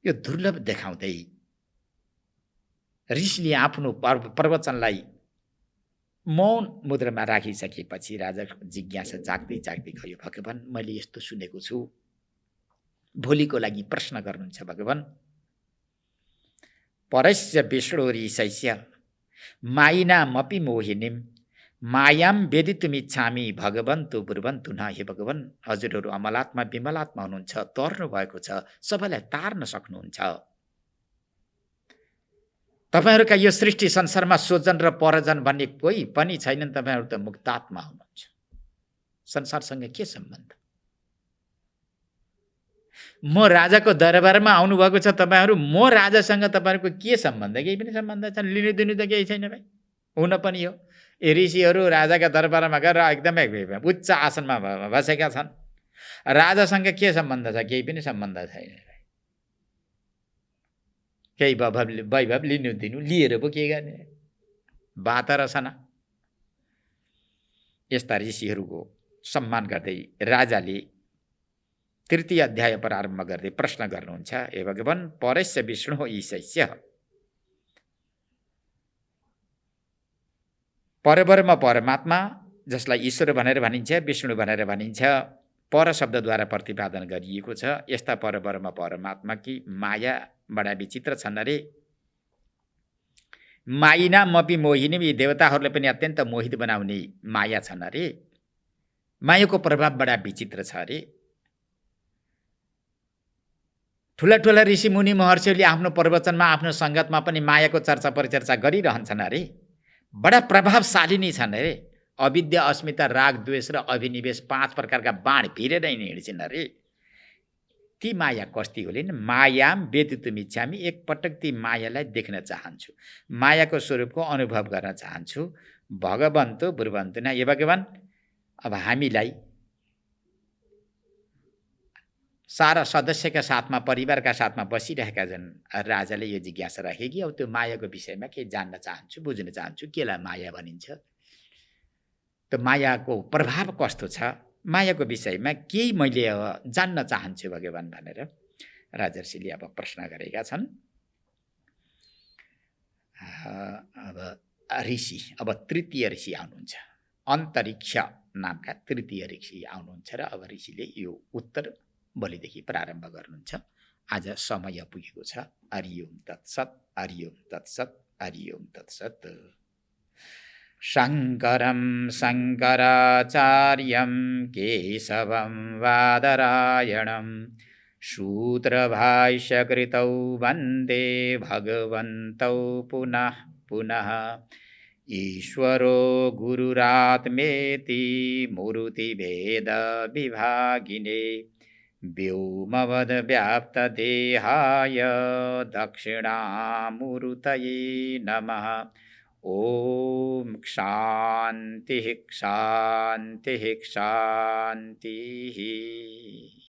यो दुर्लभ देखाउँदै ऋषिले आफ्नो प्रवचनलाई मौन मुद्रामा राखिसकेपछि राजा जिज्ञासा जाग्दै जाग्दै गयो। भगवान, मैले यस्तो सुनेको छु, भोलिको लागि प्रश्न गर्नुहुन्छ भगवान। परस्य विष्णोरिशैस्य मायिनामपि मोहिनीम मायाम वेदितुमिच्छामि भगवन्तु ब्रुवन्तु न। हे भगवान, हजुरहरू अमलात्मा विमलात्मा हुनुहुन्छ, तर्नु भएको छ, सबैलाई तार्न सक्नुहुन्छ। तपाईँहरूका यो सृष्टि संसारमा स्वजन र परजन भन्ने कोही पनि छैनन्, तपाईँहरू त मुक्तात्मा हुनुहुन्छ। संसारसँग के सम्बन्ध? म राजाको दरबारमा आउनुभएको छ तपाईँहरू, म राजासँग तपाईँहरूको के सम्बन्ध? केही पनि सम्बन्ध छैन, लिनु दिनु त केही छैन भाइ। हुन पनि हो, ऋषिहरू राजाका दरबारमा गएर एकदमै उच्च आसनमा बसेका छन्, राजासँग के सम्बन्ध छ? केही पनि सम्बन्ध छैन। केही वैभव लिनु दिनु, लिएर पो के गर्ने? बात रसना। यस्ता ऋषिहरूको सम्मान गर्दै राजाले तृतीय अध्याय प्रारम्भ गर्दै प्रश्न गर्नुहुन्छ। हे भगवान, परस्य विष्णु ईशस्य, परब्रह्म परमात्मा, जसलाई ईश्वर भनेर भनिन्छ, विष्णु भनेर भनिन्छ, पर शब्दद्वारा प्रतिपादन गरिएको छ। यस्ता परब्रह्म परमात्माकी माया बडा विचित्र छन् अरे। मायिनामपि मोहिनी, यी देवताहरूलाई पनि अत्यन्त मोहित बनाउने माया छन् अरे। मायाको प्रभाव बडा विचित्र छ अरे। ठुला ठुला ऋषि मुनि महर्षिहरूले आफ्नो प्रवचनमा, आफ्नो सङ्गतमा पनि मायाको चर्चा परिचर्चा गरिरहन्छन् अरे। बडा प्रभावशाली छन् अरे। अविद्या, अस्मिता, राग, द्वेष र अभिनिवेश 5 प्रकारका बाण भिरेर हिँड्छन् अरे। ती माया कस्ती होलिन्? मायाम वेदितुमिच्छामि, एकपटक ती मायालाई देख्न चाहन्छु, मायाको स्वरूपको अनुभव गर्न चाहन्छु। भगवन्तु ब्रुवन्तु न, हे भगवान, अब हामीलाई सारा सदस्यका साथमा, परिवारका साथमा बसिरहेका जन राजाले यो जिज्ञासा राखे कि अब त्यो मायाको विषयमा के जान्न चाहन्छु, बुझ्न चाहन्छु, केलाई माया भनिन्छ, त्यो मायाको प्रभाव कस्तो छ, मायाको विषयमा केही मैले जान्न चाहन्छु भगवान भनेर राजर्षिले अब प्रश्न गरेका छन्। अब ऋषि, अब तृतीय ऋषि आउनुहुन्छ, अन्तरिक्ष नामका तृतीय ऋषि आउनुहुन्छ र अब ऋषिले यो उत्तर भोलिदेखि प्रारम्भ गर्नुहुन्छ। आज समय पुगेको छ। हरि ओम तत्सत्, हरि ओम तत्सत्, हरि ओम तत्सत्। शङ्करं शङ्कराचार्यं केशवं बादरायणं सूत्रभाष्यकृतौ वन्दे भगवन्तौ पुनः पुनः। ईश्वरो गुरुरात्मेति मूर्तिभेदविभागिने व्योमवद्व्याप्तदेहाय दक्षिणामूर्तये नमः। ओम शान्तिः शान्तिः शान्तिः।